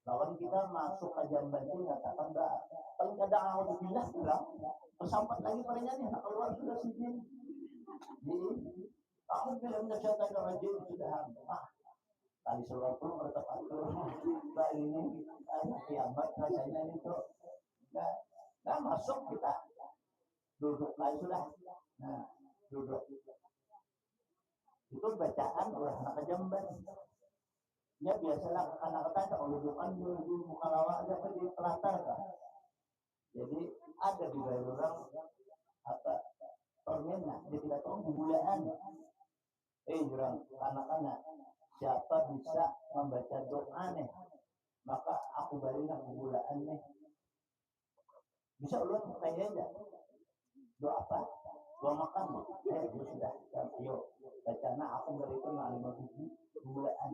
lawan kita masuk ke jamban ini katakan enggak paling kadang alhamdulillah bilang tersampat lagi padanya nih keluar sudah sini jadi kamu bilang syaitan rajin sudah hampir tadi seluruh pun bertepatur mbak ini kiamat rasanya itu nggak masuk kita duduk lagi sudah nah duduk itu bacaan oleh anak jamban. Ya biasalah anak-anak kalau dudukan di muka lawak ada di pelatar kan. Jadi ada di daerah orang apa permainan dia tidak tahu bubulaan. Jurang anak-anak siapa bisa membaca doa nih maka aku balikan bubulaan nih. Bisa ulun kayak aja. Doa apa? Doa makan. Sudah. Ayo bacana aku berikan 5 biji bubulaan.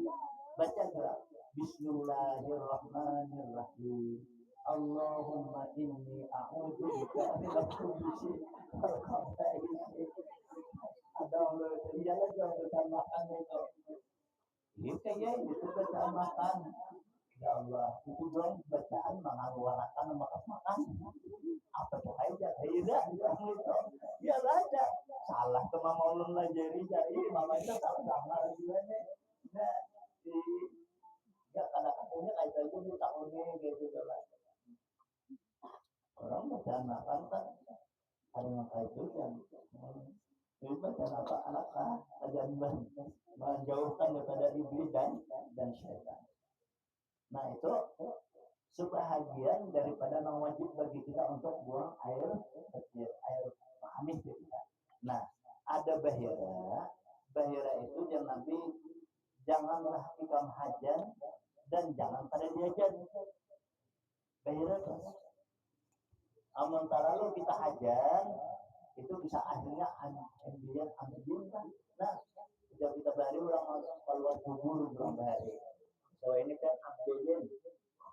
Baca gerak Bismillahirrahmanirrahim. Allahumma inni a'udzubika min al-khubuthi wal khaba'ith. Ada Allah iyalah jangan bacaan makan itu. Ini kayak itu bacaan makan. Ya Allah, itu dong bacaan mengeluarkan makan. Apa tuh aja? Tidak itu. Ya baca. Salah sama maulun lajari jadi mamanya salah lagi nih. Nah, ya kadang-kadangnya kayak gitu di tahunnya gitu lah. Orang bacaan makan kan ada kayak itu yang ini bacaan apa anak ajan menjauhkan daripada iblis dan syaitan. Nah itu sebahagian daripada yang wajib bagi kita untuk buang air kecil, air manis kita. Nah ada bahira itu yang nanti janganlah ikam hajan dan jangan pada diajan. Bahira terus. Sementara lalu kita hajan itu bisa akhirnya ambil kan. Nah jika kita bari orang keluar kubur berapa hari. So ini kan ambilin.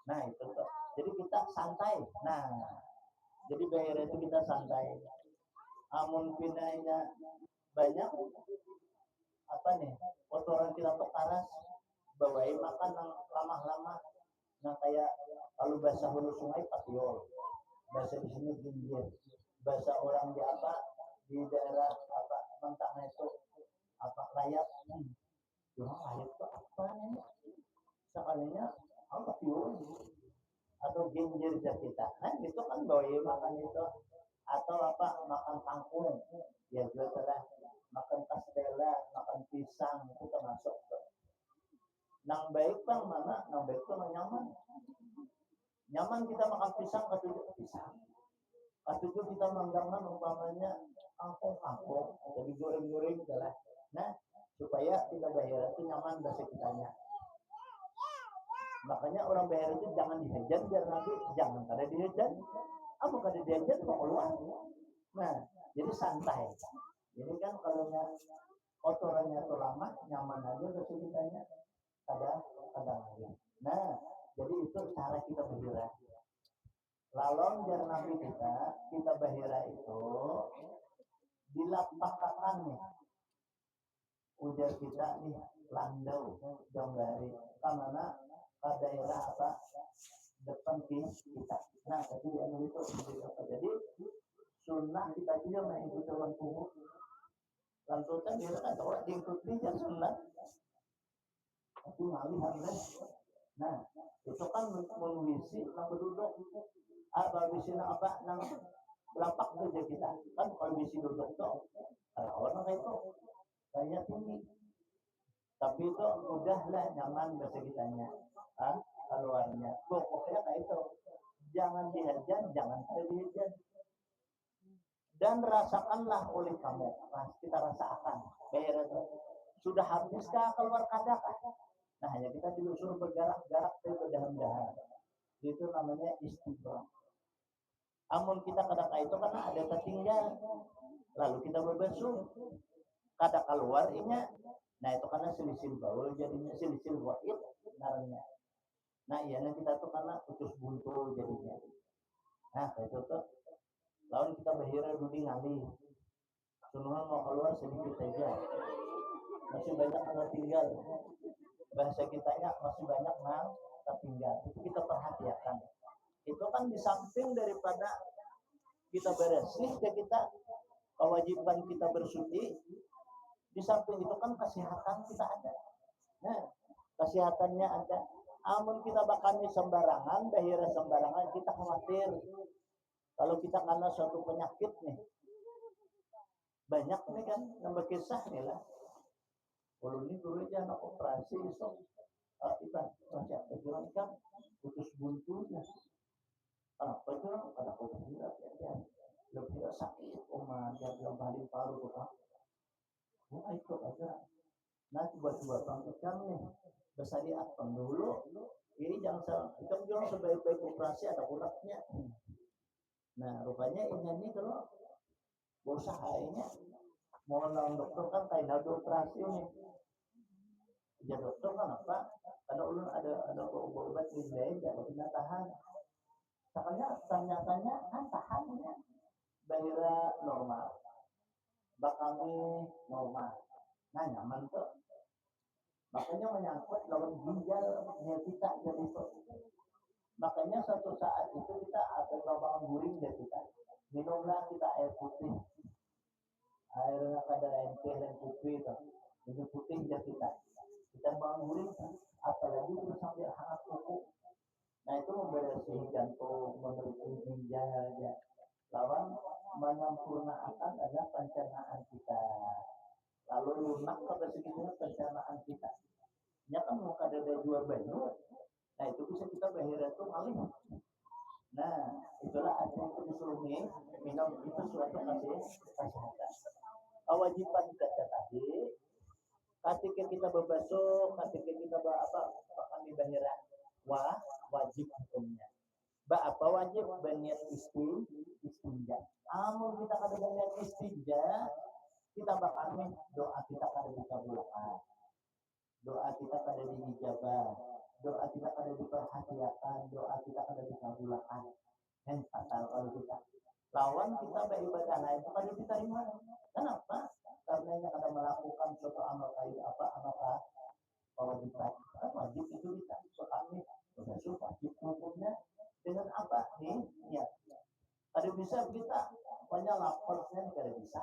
Nah itu tuh. Jadi kita santai. Nah jadi bahira itu kita santai. Amun pindahnya banyak apa nih kotoran kita untuk panas bawain makan yang lama-lama nah kayak kalau bahasa hulu sungai patiol bahasa di sini ginjir bahasa orang di apa di daerah apa mentang itu apa layak layak itu apa nih sekalinya apa patiol atau ginjir kita nah itu kan bawain makan itu atau apa makan kangkung ya juga makan kastela, makan pisang itu termasuk nang baik bang mana nang baik tuh nyaman kita makan pisang ketujuh pisang ketujuh kita manggangan umpamanya kangkung jadi goreng lah nah supaya kita bayar itu nyaman bahasa kitanya makanya orang bayar itu jangan dihajar biar nanti jangan kada dihajar apa kada dihajar mau keluar nah jadi santai jadi kan kalau kotorannya itu lama nyaman aja bahasa kitanya kadang lagi. Nah, jadi itu cara kita bahira. Lalu jangan nabi kita bahira itu dilapakakan nih. Ujar kita nih landau gambari kamana ke daerah apa depan kita. Nah, tapi yang itu jadi sunnah kita juga main itu dalam tubuh. Lantutan dia kan orang diikuti yang sunnah. Tapi ngalihan deh. Nah, itu kan mengisi nang berduduk. Apa bisina apa nang Lapak saja kita kan kalau bisi duduk tuh orang kayak itu saya tinggi tapi itu udahlah nyaman bahasa kitanya keluarnya pokoknya kayak itu jangan dihajar jangan dihajar dan rasakanlah oleh kamu kita rasakan bayar itu sudah habiskah keluar kadar nah hanya kita juga suruh bergerak-gerak ke dalam-dalam itu namanya istighfar amun kita kadang itu karena ada tertinggal lalu kita berbasuh kada keluar inya nah itu karena silisil baul jadinya silisil wa'id namanya nah iya kita tuh karena putus buntu jadinya nah itu tuh lalu kita bahira dudi ngali sunuhan mau keluar sedikit saja masih banyak yang tertinggal bahasa kitanya masih banyak yang tertinggal itu kita perhatikan itu kan di samping daripada kita bersih ya kita kewajiban kita bersuci di samping itu kan kesehatan kita ada nah kesehatannya ada amun kita bakal sembarangan bahira sembarangan kita khawatir kalau kita kena suatu penyakit nih banyak nih kan nambah kisah nih lah kalau ini dulu aja anak operasi so kita macam berjuang kan putus buntunya kenapa itu karena aku berat ya lebih sakit dia bilang balik paru tuh kan itu aja nah tiba-tiba bangkitkan nih besar di atas dulu ini jangan sebaik-baik operasi ada uratnya nah rupanya ini kalau usahanya mau nang dokter kan kayak operasi nih ya dokter kan apa karena ulun ada obat lain jangan tidak tahan ternyata kan tahannya bahira normal bakal normal nah nyaman tuh makanya menyangkut dalam ginjalnya kita jadi itu makanya suatu saat itu kita ada bangun guring dari kita minumlah kita air putih airnya kada air teh dan putih itu minum putih jadi kita bangun guring apalagi itu sambil hangat kuku nah itu membersih jantung membersih ginjal ya lawan menyempurnakan ada pencernaan kita lalu lunak pada segitunya pencernaan kita nya kan mau kada ada dua banyu nah itu bisa kita bahira itu malih nah itulah ada yang disuruh minum itu suatu kesehatan kewajiban kita tadi ketika kita berbasuh ketika kita bahkan di bahira wajib hukumnya apa wajib berniat istinja amun kita kada berniat istinja kita bakal doa kita kada dikabulkan doa kita kada diijabah doa kita kada diperhatikan doa kita kada dikabulkan dan fatal kalau kita lawan kita beribadah itu kada diterima kenapa karena kada melakukan suatu amal kayu apa kewajiban wajib itu kita sekali bersyukur wajib hukumnya dengan apa nih niat ada bisa kita banyak laparnya kada bisa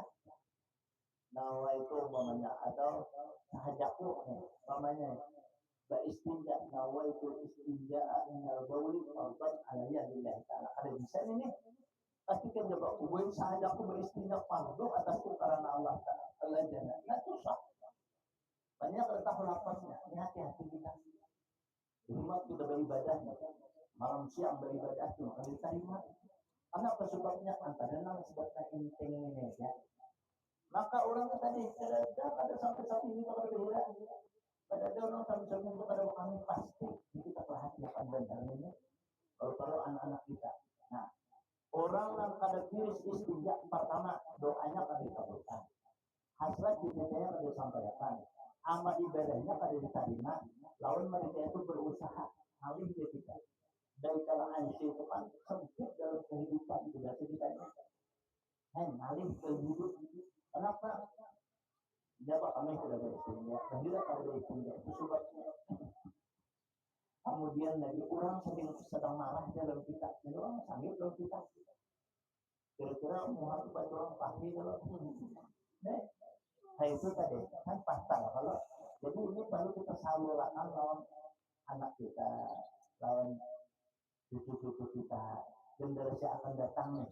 nawa itu namanya atau hajaku namanya istinja nawa itu istinja minal bauli fardan alaiya lillahi ta'ala ada bisa ini ketika jawab kubuin sahajaku beristinja fardu atasku karena Allah ta'ala Allah jana nah itu sah banyak letak lapasnya ini hati-hati kita Jumat kita beribadah malam siang beribadah cuma akan diterima karena apa sebabnya antara nang sebabnya inting ini ya maka orang tadi ada sampai saat ini kalau berbeda ada orang sampai itu pada kami pasti kita perhatikan benar ini kalau anak-anak kita nah orang yang kada kiris istinja pertama doanya kada dikabulkan hasrat ibadahnya kada disampaikan amal ibadahnya kada diterima lawan mereka itu berusaha alih kita dari kalau ansyi itu kan sempit dalam kehidupan juga ceritanya alih ke hidup kenapa jawab kami sudah beristinja tidak kada beristinja itu sebabnya kemudian lagi orang sedang marah dalam kita jadi orang sakit dalam kita kira-kira mau buat orang pahmi kalau nah itu tadi kan pasal kalau jadi ini perlu kita salurkan lawan anak kita lawan cucu-cucu kita generasi akan datang nih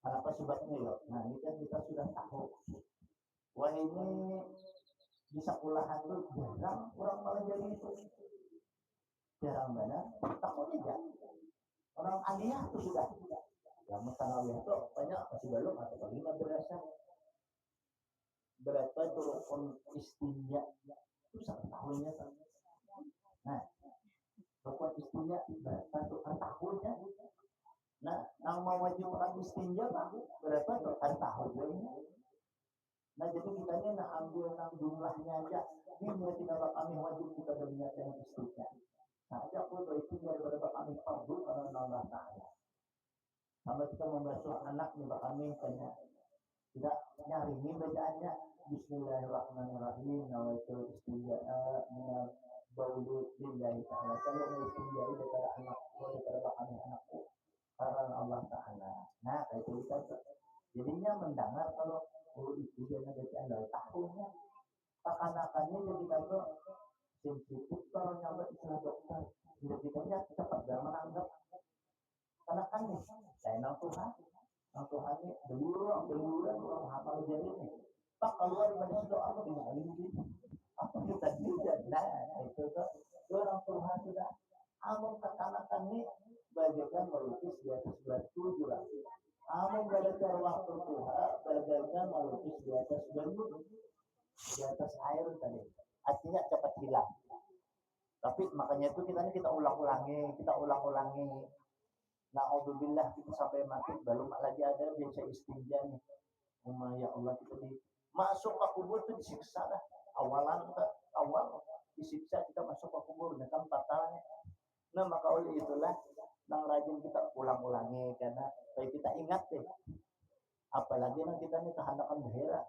Apa sebabnya ya? Nah ini kan kita sudah tahu. Wah ini di sekolahan tuh jarang orang malah jadi itu. Jarang banget. Takutnya ya. Orang aliyah tuh sudah. Ya mutanawiyah tuh banyak masih belum atau paling berasa. Berapa tuh rukun istinja itu satu tahunnya kan. Nah, rukun istinja berapa tuh kan tahunnya. Nah, yang mau wajib orang istinja kan berapa tuh kan tahunnya. Nah, jadi kita ini nak ambil nang jumlahnya aja. Ini tidak kami wajib kita berniat yang istinja. Nah, aja aku itu daripada kami fardu karena Allah Taala. Sampai kita membasuh anak nih kami tanya tidak nyari ini bacaannya Bismillahirrahmanirrahim nawaitul istinja'a minal bauli lillahi ta'ala. Saya mau istinja'i daripada anakku, daripada kami anakku karena Allah Ta'ala. Nah kayak itu kita jadinya mendengar kalau itu dia bacaan dari tahunnya kekanakannya jadi kita sensitif kalau nyampe istilah dokter jadi kita pada menanggap karena kan nih saya Tuhan Tuhan ini beluran orang hafal jadi nih Pak keluar pada situ aku tinggalin gitu apa kita juga nah itu tuh orang Tuhan sudah amun kekanakan ini bagaikan melukis di atas batu jurang amun belajar waktu Tuhan bagaikan melukis di atas batu di atas air tadi artinya cepat hilang tapi makanya itu kita ulang-ulangi Na'udzubillah kita sampai mati belum lagi ada biasa istinja nih. Ya Allah kita masuk ke kubur itu disiksa dah. Awal disiksa kita masuk ke kubur dengan fatalnya. Nah maka oleh itulah yang rajin kita ulang-ulangi karena supaya kita ingat deh. Apalagi yang kita nih kehendakan bahira.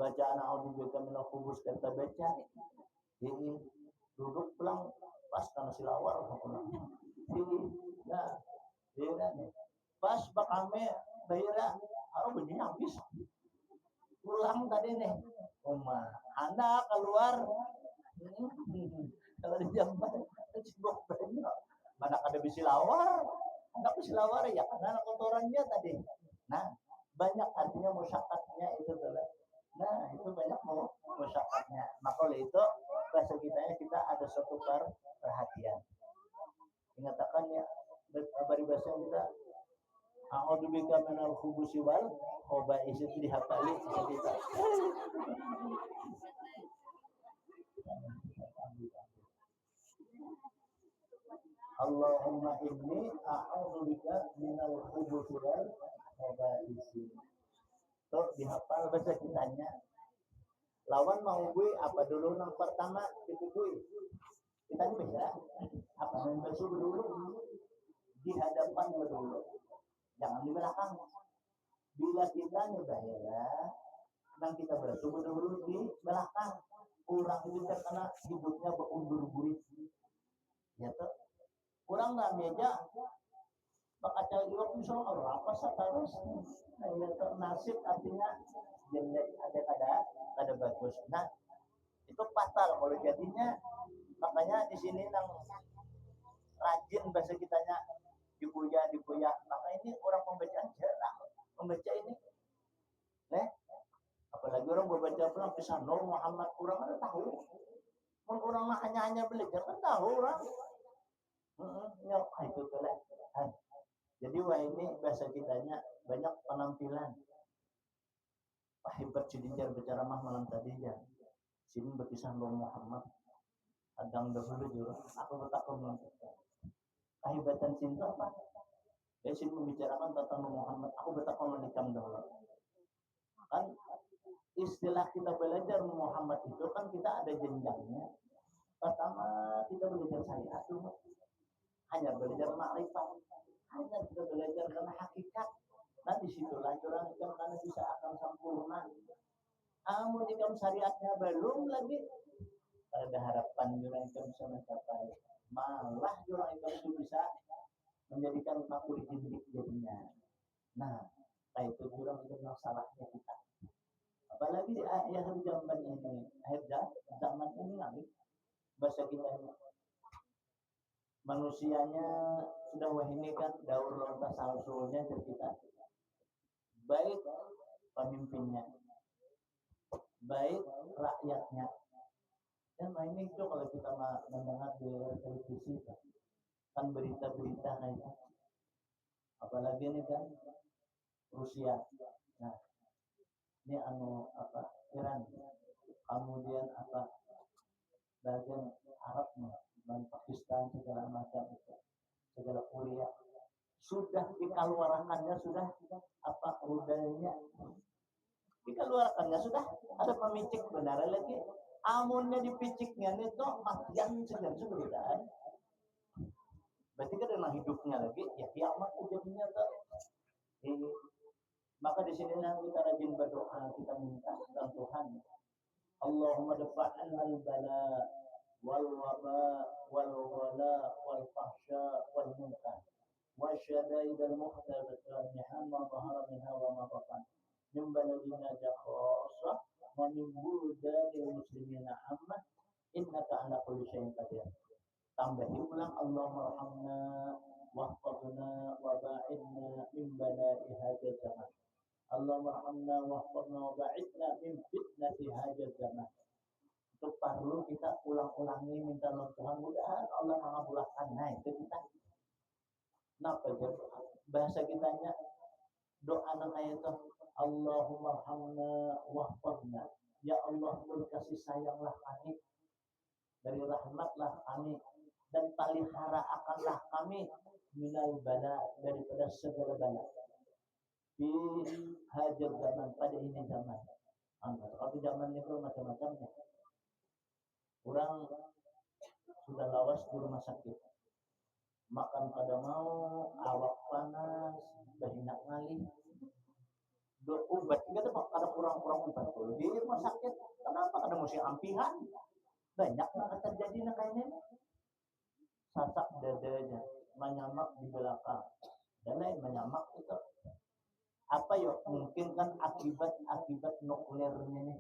Bacaan na'udzubillah minal kubur kita baca. Ini duduk pulang pas karena silawar. Nah, dia nih. Pas bakame bayar harus begini habis. Pulang tadi nih. Anak keluar. Kalau di jamban cibok banyak. Mana ada bisi lawar. Anak bisi lawar ya karena kotorannya tadi. Nah, banyak artinya musyakatnya itu adalah. Nah, itu banyak musyakatnya. Maka oleh itu bahasa kita ada suatu perhatian. Mengatakan ya bahasa kita a'udzubika minal khubusi wal khaba'is itu dihafali kita. Allahumma inni a'udzubika minal khubusi wal khaba'is. Tuh dihafal bahasa kitanya. Lawan mau gue apa dulu yang pertama itu gue. Kita ini beda. Apa yang basuh dulu di hadapan dulu. Jangan di belakang. Bila kita ngebahira, dan kita bersubuh dulu di belakang. Kurang itu karena hidupnya berundur-gurit. Ya tuh. Kurang nggak meja. Bakaca juga misalnya orang apa terus. Nah, ya tuh nasib artinya jelek ada bagus. Nah, itu fatal kalau jadinya. Makanya di sini yang rajin bahasa kitanya dibuya. Maka ini orang pembacaan jarang membaca ini. Apalagi orang membaca pulang kisah Nur Muhammad kurang ada tahu. Orang hanya belajar kan tahu orang. Itu boleh. Jadi wah ini bahasa kitanya banyak penampilan. Hebat Cidijar berceramah malam tadi ya. Sini berkisah Nur Muhammad. Kadang dahulu juga aku bertakwa melakukan. Kehebatan cinta apa? Saya sih membicarakan tentang Muhammad. Aku bertakwa menikam dahulu. Kan istilah kita belajar Muhammad itu kan kita ada jenjangnya. Pertama kita belajar syariat dulu. Hanya belajar makrifat. Hanya kita belajar karena hakikat. Nah disitulah orang ikam karena bisa akan sempurna. Amun ikam syariatnya belum lagi. Ada harapan orang ikam bisa mencapai. Malah orang ikam itu bisa menjadikan makhluk jindik jadinya. Nah, itu orang itu masalahnya kita. Apalagi di akhir zaman ini, zaman ini lagi bahasa kita ini. Manusianya sudah wah ini kan daur lontas salsulnya kita. baik pemimpinnya, baik rakyatnya. Dan ini itu kalau kita mendengar di televisi kan berita-berita kayak itu. Apalagi ini kan Rusia. Nah, ini Iran. Kemudian bagian Arab dan Pakistan segala macam itu. Segala Korea sudah dikeluarkannya sudah rudalnya dikeluarkannya sudah ada pemicik benar lagi amunnya dipiciknya itu yang sedang sudah berarti kan dalam hidupnya lagi ya kiamat jadinya tuh maka di sinilah kita rajin berdoa kita minta kepada Tuhan Allahumma dafa'an al-bala wal waba wal wala wal fahsya wal munkar وشدائد المختلفة والنعم ما ظهر منها وما بطن من بلدنا خاصة ومن بلدان المسلمين عامة إنك على كل شيء قدير tambahi ulang Allahumma arhamna wahfadna wa ba'idna min bala'i hajat zaman Allahumma arhamna wahfadna wa ba'idna min fitnati hajat zaman itu perlu kita ulang-ulangi minta Tuhan mudah-mudahan Allah mengabulkan itu kita. Kenapa ya? Bahasa kitanya doa kayak itu Allahumma arhamna wahfadna ya Allah berkasih sayanglah kami dari rahmatlah kami dan pelihara akanlah kami minal bala daripada segala bala di hajat zaman pada ini zaman tapi zaman itu macam-macamnya orang sudah lawas di rumah sakit makan pada mau awak panas berhinak ngalih obat kita ada kurang-kurang obat di rumah sakit kenapa ada mesti ampihan banyak yang terjadi kayaknya sasak dadanya menyamak di belakang dan lain menyamak itu apa ya mungkin kan akibat nuklearnya nih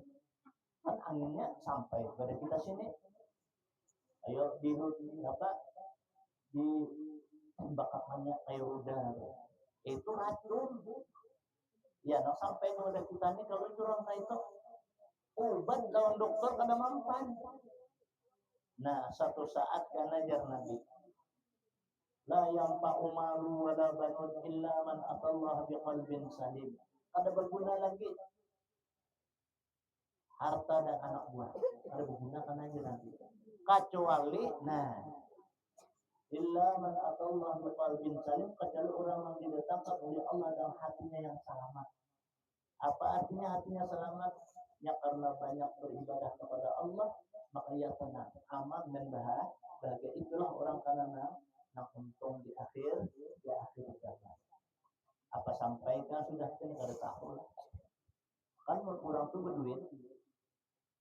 kan anginnya sampai pada kita sini ayo di bakarannya air udara itu racun ya sampai pada kita nih kalau itu orang itu obat lawan dokter kada mampan. Nah, satu saat kan ajar Nabi. La yanfa'u malu wala banun illa man atallaha biqalbin salim. Kada berguna lagi harta dan anak buah. Kada berguna kan aja nanti. Kecuali illa man atallaha biqalbin salim kecuali orang yang didatangkan oleh Allah dalam hatinya yang selamat. Apa artinya hatinya selamat? Ya karena banyak beribadah kepada Allah maka ia tenang, aman dan bahagia. Itulah orang karena untung di akhir zaman. Apa sampaikan sudah ini kada tahu lah. Kan orang tuh berduit,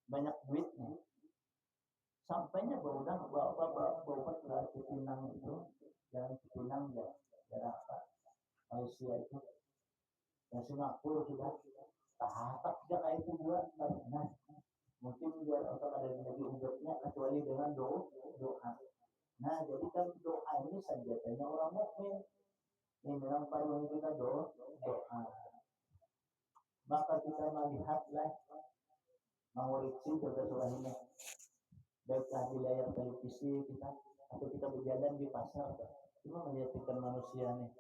banyak duitnya. Sampainya bawa ke Cipinang itu, jalan Cipinang daerah Malaysia itu, dan Singapura sudah tahap kayak itu juga. Nah, mungkin biar orang ada yang lagi ubatnya kecuali dengan doa. Nah, jadi kan doa ini senjatanya orang mukmin. Ini dalam paruh kita doa. Maka kita melihatlah mengoreksi surah ini. Baiklah di layar televisi kita atau kita berjalan di pasar, cuma melihat ikan manusia nih.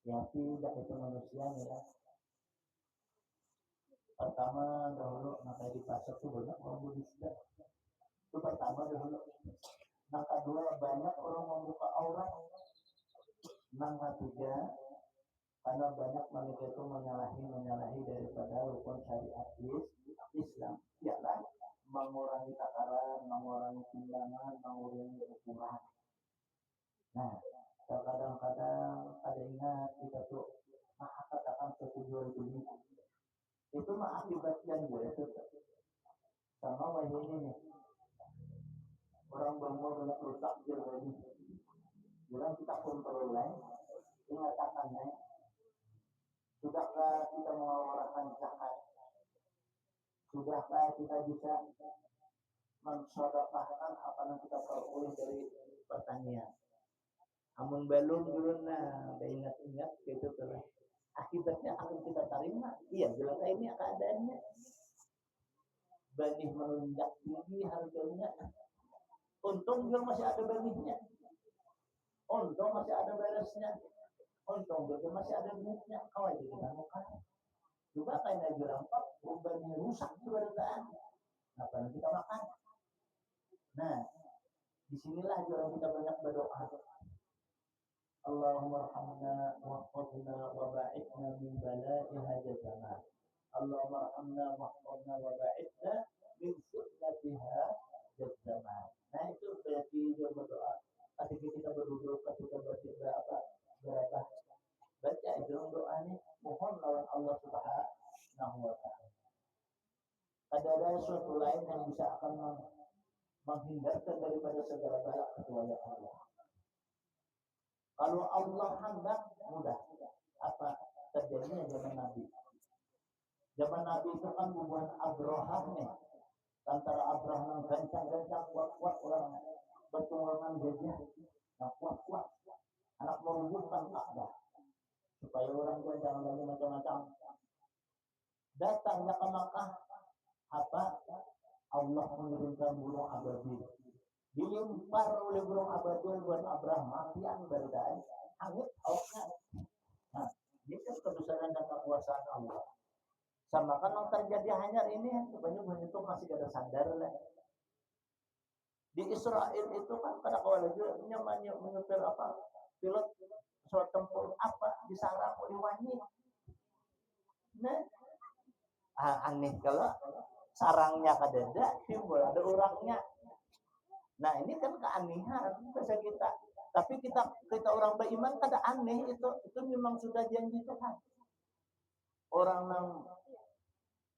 Ya tidak itu manusia nih lah. Pertama dahulu maka di pasar tuh banyak orang berbisnis. Itu pertama dahulu. Yang kedua banyak orang membuka aurat. Yang ketiga karena banyak mereka itu menyalahi daripada rukun syariat Islam. Ialah mengurangi takaran, mengurangi timbangan, mengurangi ukuran. Nah, kadang-kadang ada ingat kita tuh katakan setuju ini. Itu mengakibatkan gue itu sama ini nih orang bangor banyak rusak jadi bilang kita kontrol lain mengatakannya sudahkah kita mengeluarkan zakat sudahkah kita bisa mensedekahkan apa yang kita peroleh dari pertanian amun belum dulu ingat gitu terus Akibatnya akan kita terima. Iya, bilang ini keadaannya. Benih melonjak tinggi harganya. Untung juga masih ada benihnya. Untung masih ada beresnya. Untung juga masih ada duitnya. Kalau aja kita makan. Juga kayak bilang, Pak, benih rusak juga retaan. Ngapain kita makan? Nah, disinilah orang kita banyak berdoa. Allahumma arhamna wahfadna wa ba'idna min bala'i hadzal zaman. Allahumma arhamna wahfadna wa ba'idna min fitnatiha hadzal zaman. Nah, itu berarti dia berdoa. Ketika kita berduduk, ketika berapa baca itu doanya, mohon lawan Allah Subhanahu wa taala. Ada suatu lain yang bisa akan menghindarkan daripada segala bala kecuali Allah. Kalau Allah hendak, mudah. Apa terjadinya zaman Nabi? Zaman Nabi itu kan hubungan Abraham nih. Antara Abraham yang gancang-gancang, kuat-kuat orang berturunan gajah, yang kuat-kuat. Anak merubuhkan Ka'bah. Supaya orang tua jangan lagi macam-macam. Datangnya ke Makkah, apa? Allah mengirimkan burung ababil. Dilempar oleh burung ababil buat Abraham, matian berdaan, hangit awaknya. Nah, ini kan kebesaran dan kekuasaan Allah. Sama kan yang terjadi hanya ini, banyak itu masih ada sadar lah. Di Israel itu kan pada awal juga menyupir apa? Pilot pesawat tempur apa disarang oleh wangi. Nah, aneh kalau sarangnya kadada timbul ada orangnya. Nah, ini kan keanehan bahasa kita. Tapi kita orang beriman kada aneh itu memang sudah janji Tuhan. Orang yang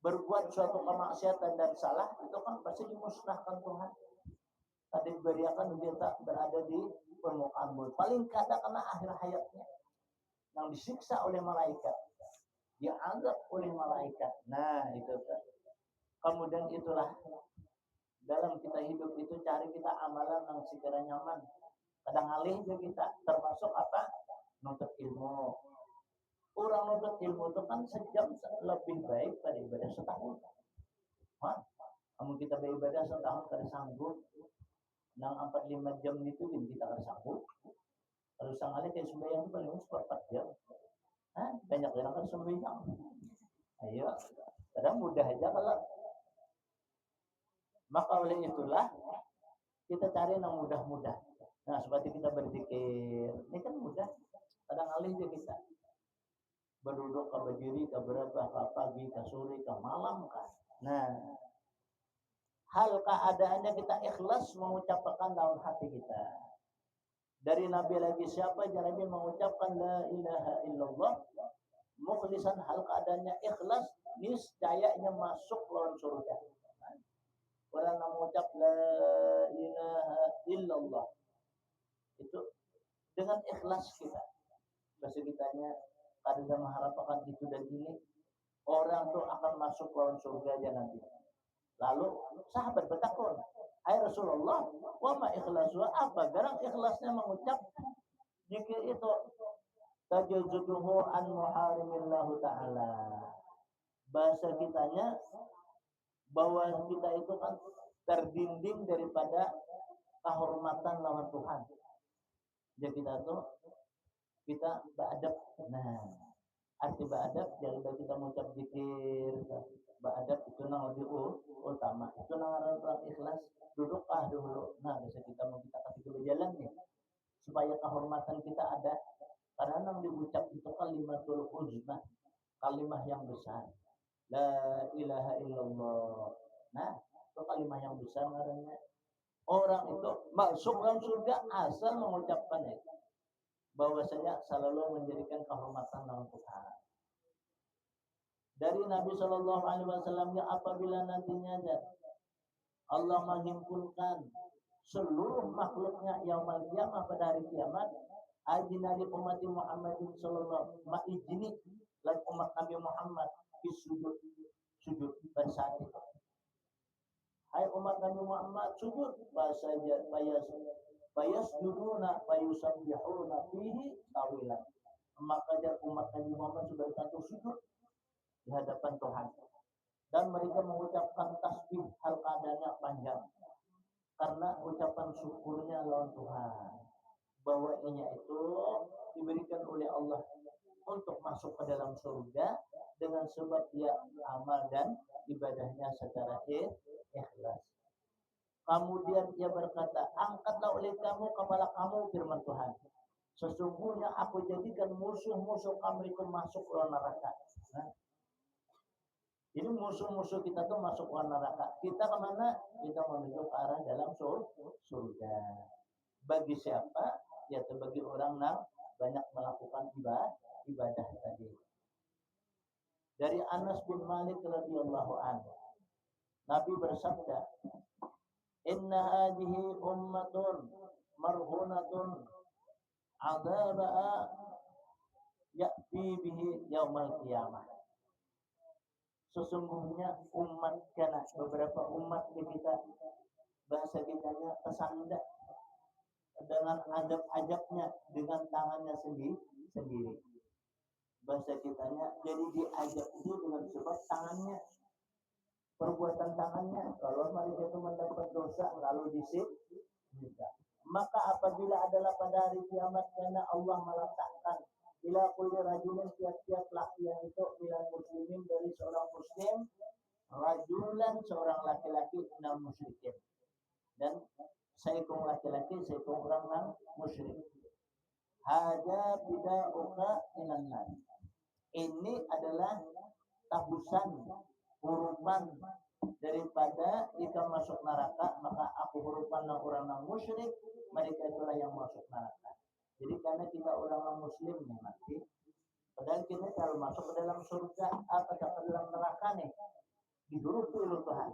berbuat suatu kemaksiatan dan salah itu kan pasti dimusnahkan Tuhan. Tadi diberiakan dia tak berada di permukaan bumi. Paling kada kena akhir hayatnya yang disiksa oleh malaikat, dianggap oleh malaikat. Nah, itu kan. Kemudian itulah dalam kita hidup itu cari kita amalan yang segera nyaman. Kadang alih juga kita termasuk apa? Nuntut ilmu. Orang nuntut ilmu itu kan sejam lebih baik pada ibadah setahun. Hah? Kamu kita beribadah setahun kada sanggup. Nang 4-5 jam itu kita kada sanggup. Kalau sangali kayak sembahyang itu paling 4 jam. Hah? Banyak orang kan sembahyang. Ayo, kadang mudah aja kalau. Maka oleh itulah kita cari yang mudah-mudah. Nah, seperti kita berzikir, ini kan mudah. Kadang alih aja kita berduduk ke berdiri ke berapa ke pagi ke sore ke malam kan. Nah, hal keadaannya kita ikhlas mengucapkan dalam hati kita. Dari Nabi lagi siapa Nabi mengucapkan la ilaha illallah mukhlisan, hal keadaannya ikhlas, niscayanya masuk lawan surga. Orang yang mengucap la ilaha illallah itu dengan ikhlas kita. Bahasa kitanya kada mengharapkan itu dan ini, orang tuh akan masuk lawan surga aja nanti. Lalu sahabat bertakun, hai Rasulullah, wa ma ikhlasu, apa garang ikhlasnya mengucap zikir itu? Tajazuduhu an muharimillahu ta'ala. Bahasa kitanya bahwa kita itu kan terdinding daripada kehormatan lawan Tuhan. Jadi kita beradab. Nah, arti beradab jadi kita mengucap zikir, beradab itu nang lebih utama. Itu nang orang ikhlas, duduklah dulu. Nah, bisa kita kasih dulu jalan nih supaya kehormatan kita ada. Karena nang diucap itu kalimatul uzma, kalimat yang besar. La ilaha illallah. Nah, itu kalimat yang besar namanya. Orang itu masuk dalam surga asal mengucapkan itu. Bahwasanya selalu menjadikan kehormatan dalam Tuhan. Dari Nabi Shallallahu Alaihi Wasallam ya, apabila nantinya Allah menghimpunkan seluruh makhluknya yaumul qiyamah pada hari kiamat, ajina li ummati Muhammadin sallallahu ma'ijini lan umat Nabi Muhammad di sujud bersaat itu. Hai umat Nabi Muhammad, sujud bahasa bayas juduna bayusabbihuna fihi tawilan. Maka umat Nabi Muhammad sudah jatuh sujud di hadapan Tuhan. Dan mereka mengucapkan tasbih hal keadaannya panjang. Karena ucapan syukurnya lawan Tuhan. Bahwa inya itu diberikan oleh Allah untuk masuk ke dalam surga dengan sebab dia amal dan ibadahnya secara ikhlas. Kemudian dia berkata, angkatlah oleh kamu kepala kamu, firman Tuhan. Sesungguhnya aku jadikan musuh-musuh kamu itu masuk ke neraka. Nah, jadi musuh-musuh kita tuh masuk ke neraka. Kita kemana? Kita menuju ke arah dalam surga. Bagi siapa? Ya bagi orang yang banyak melakukan ibadah tadi. Dari Anas bin Malik radhiyallahu anhu, Nabi bersabda, "Inna hadhihi ummatun marhunatun adzaba'a ya'ti bihi yaumal qiyamah." Sesungguhnya umat kana, beberapa umat di kita, bahasa kitanya kesanda dengan ajab-ajabnya dengan tangannya sendiri. Bahasa kitanya jadi diajak itu dengan sebab tangannya, perbuatan tangannya. Kalau mereka itu mendapat dosa lalu disiksa. Maka apabila adalah pada hari kiamat, karena Allah meletakkan ila kulli rajulin, tiap-tiap laki yang itu bila muslimin dari seorang muslim, rajulan seorang laki-laki enam musyrikin, dan seekor laki-laki seekor orang yang musyrik. Hada bida'uka minan nar. Ini adalah tabusan, hurupan daripada jika masuk neraka, maka aku hurupan orang yang musyrik, mereka itulah yang masuk neraka. Jadi karena kita orang muslim nih mati, padahal kita kalau masuk ke dalam surga, ke dalam neraka nih, dihurupi oleh Tuhan.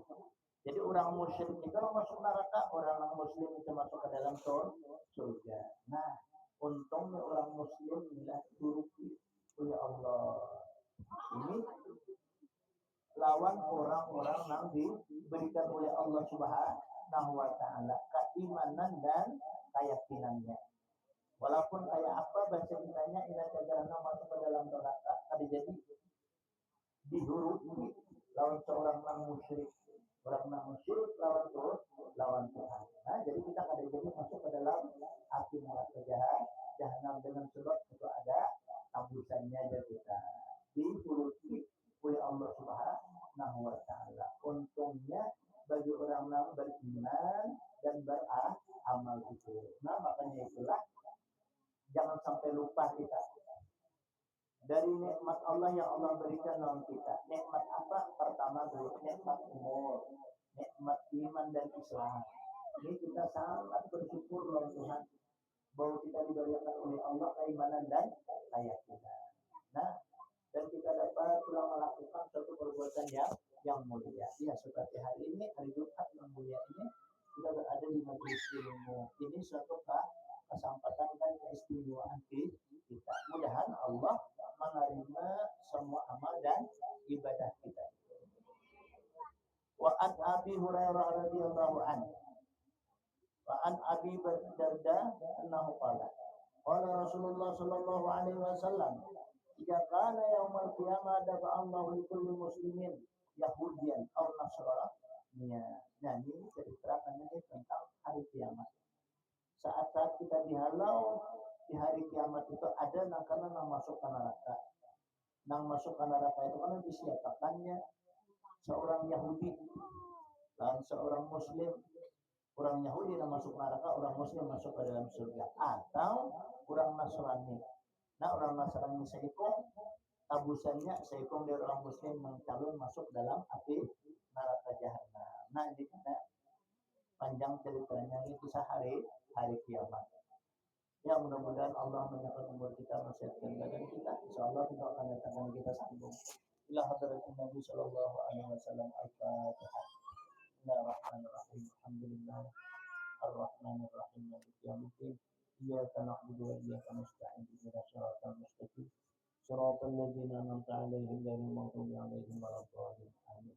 Jadi orang musyrik itu kalau masuk neraka, orang muslim itu masuk ke dalam surga. Nah, untungnya orang muslim inilah dihurupi oleh Allah. Ini lawan orang-orang yang diberikan oleh Allah Subhanahu wa taala keimanan dan keyakinannya. Walaupun kayak apa bahasa kitanya ila jagarana masuk ke dalam neraka, ada jadi dihurupi lawan seorang yang musyrik. Orang yang musyrik lawan Tuhan. Nah, jadi kita ada jadi masuk ke dalam api neraka jahanam dengan sebab itu ada tambusannya aja kita dihurupi oleh Allah Subhanahu wa taala. Untungnya bagi orang yang beriman dan beramal itu. Nah, makanya itulah jangan sampai lupa kita dari nikmat Allah yang Allah berikan dalam kita. Nikmat apa? Pertama dulu nikmat umur, nikmat iman dan Islam. Ini kita sangat bersyukur kepada Tuhan bahwa kita diberikan oleh Allah keimanan dan keyakinan. Nah, dan kita dapat pulang melakukan suatu perbuatan yang mulia. Ya, seperti hari ini, hari Jumat yang mulia ini, kita berada di majelis ilmu. Ini suatu kesempatan dan keistimewaan kita. Mudah-mudahan Allah menerima semua amal dan ibadah kita. Wa an Abi Hurairah radhiyallahu anhu. Wa an Abi Darda annahu qala qala Rasulullah sallallahu alaihi wasallam, "Jika kana yaumul qiyamah dafa Allahu li kulli muslimin Yahudian aw Nasraniya." Nah, ini cerita ini tentang hari kiamat. Saat-saat kita dihalau di hari kiamat itu ada karena masuk ke neraka. Nang masuk ke neraka itu karena disiapkannya seorang Yahudi dan seorang Muslim. Orang Yahudi yang masuk neraka, orang Muslim masuk ke dalam surga. Atau orang Nasrani. Nah, orang Nasrani seikong, tabusannya seikong dari orang Muslim yang calon masuk dalam api neraka jahanam. Nah, ini kita panjang ceritanya ini kisah hari kiamat. Ya, mudah-mudahan Allah menyertai umur kita, mensehatkan badan kita. Insyaallah kita akan datangkan kita sambung. Ila hadratin Nabi sallallahu alaihi wasallam. Al-Fatihah. Bismillahirrahmanirrahim. Alhamdulillah. Ar-Rahmanir Rahim. Maliki yaumiddin. Iyyaka na'budu wa iyyaka nasta'in. Ihdinas siratal mustaqim. Shiratal ladzina an'amta 'alaihim ghairil maghdubi 'alaihim waladdallin. Amin.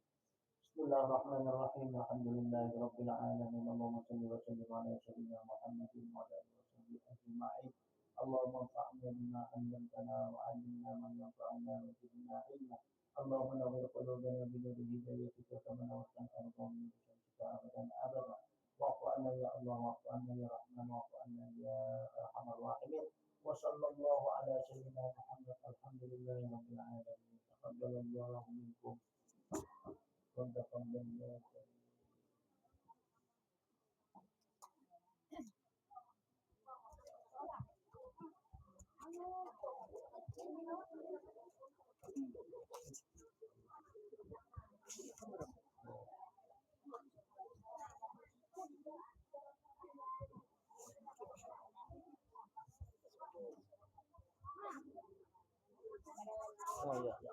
Bismillahirrahmanirrahim. Alhamdulillahirabbil alamin. Allahumma shalli wa sallim ala sayyidina Muhammadin wa ala alihi wa sahbihi ajma'in. اللهم انفعنا بما علمتنا وعلمنا ما ينفعنا وزدنا علما. اللهم نور قلوبنا بنور هدايتك كما نورت الارض من شمسك ابدا ابدا. واعف عنا يا الله، واعف عنا يا رحمن، واعف عنا يا ارحم الراحمين. وصلى الله على سيدنا محمد. الحمد لله رب العالمين. تقبل الله منكم وتقبل الله. Oh ya, ya.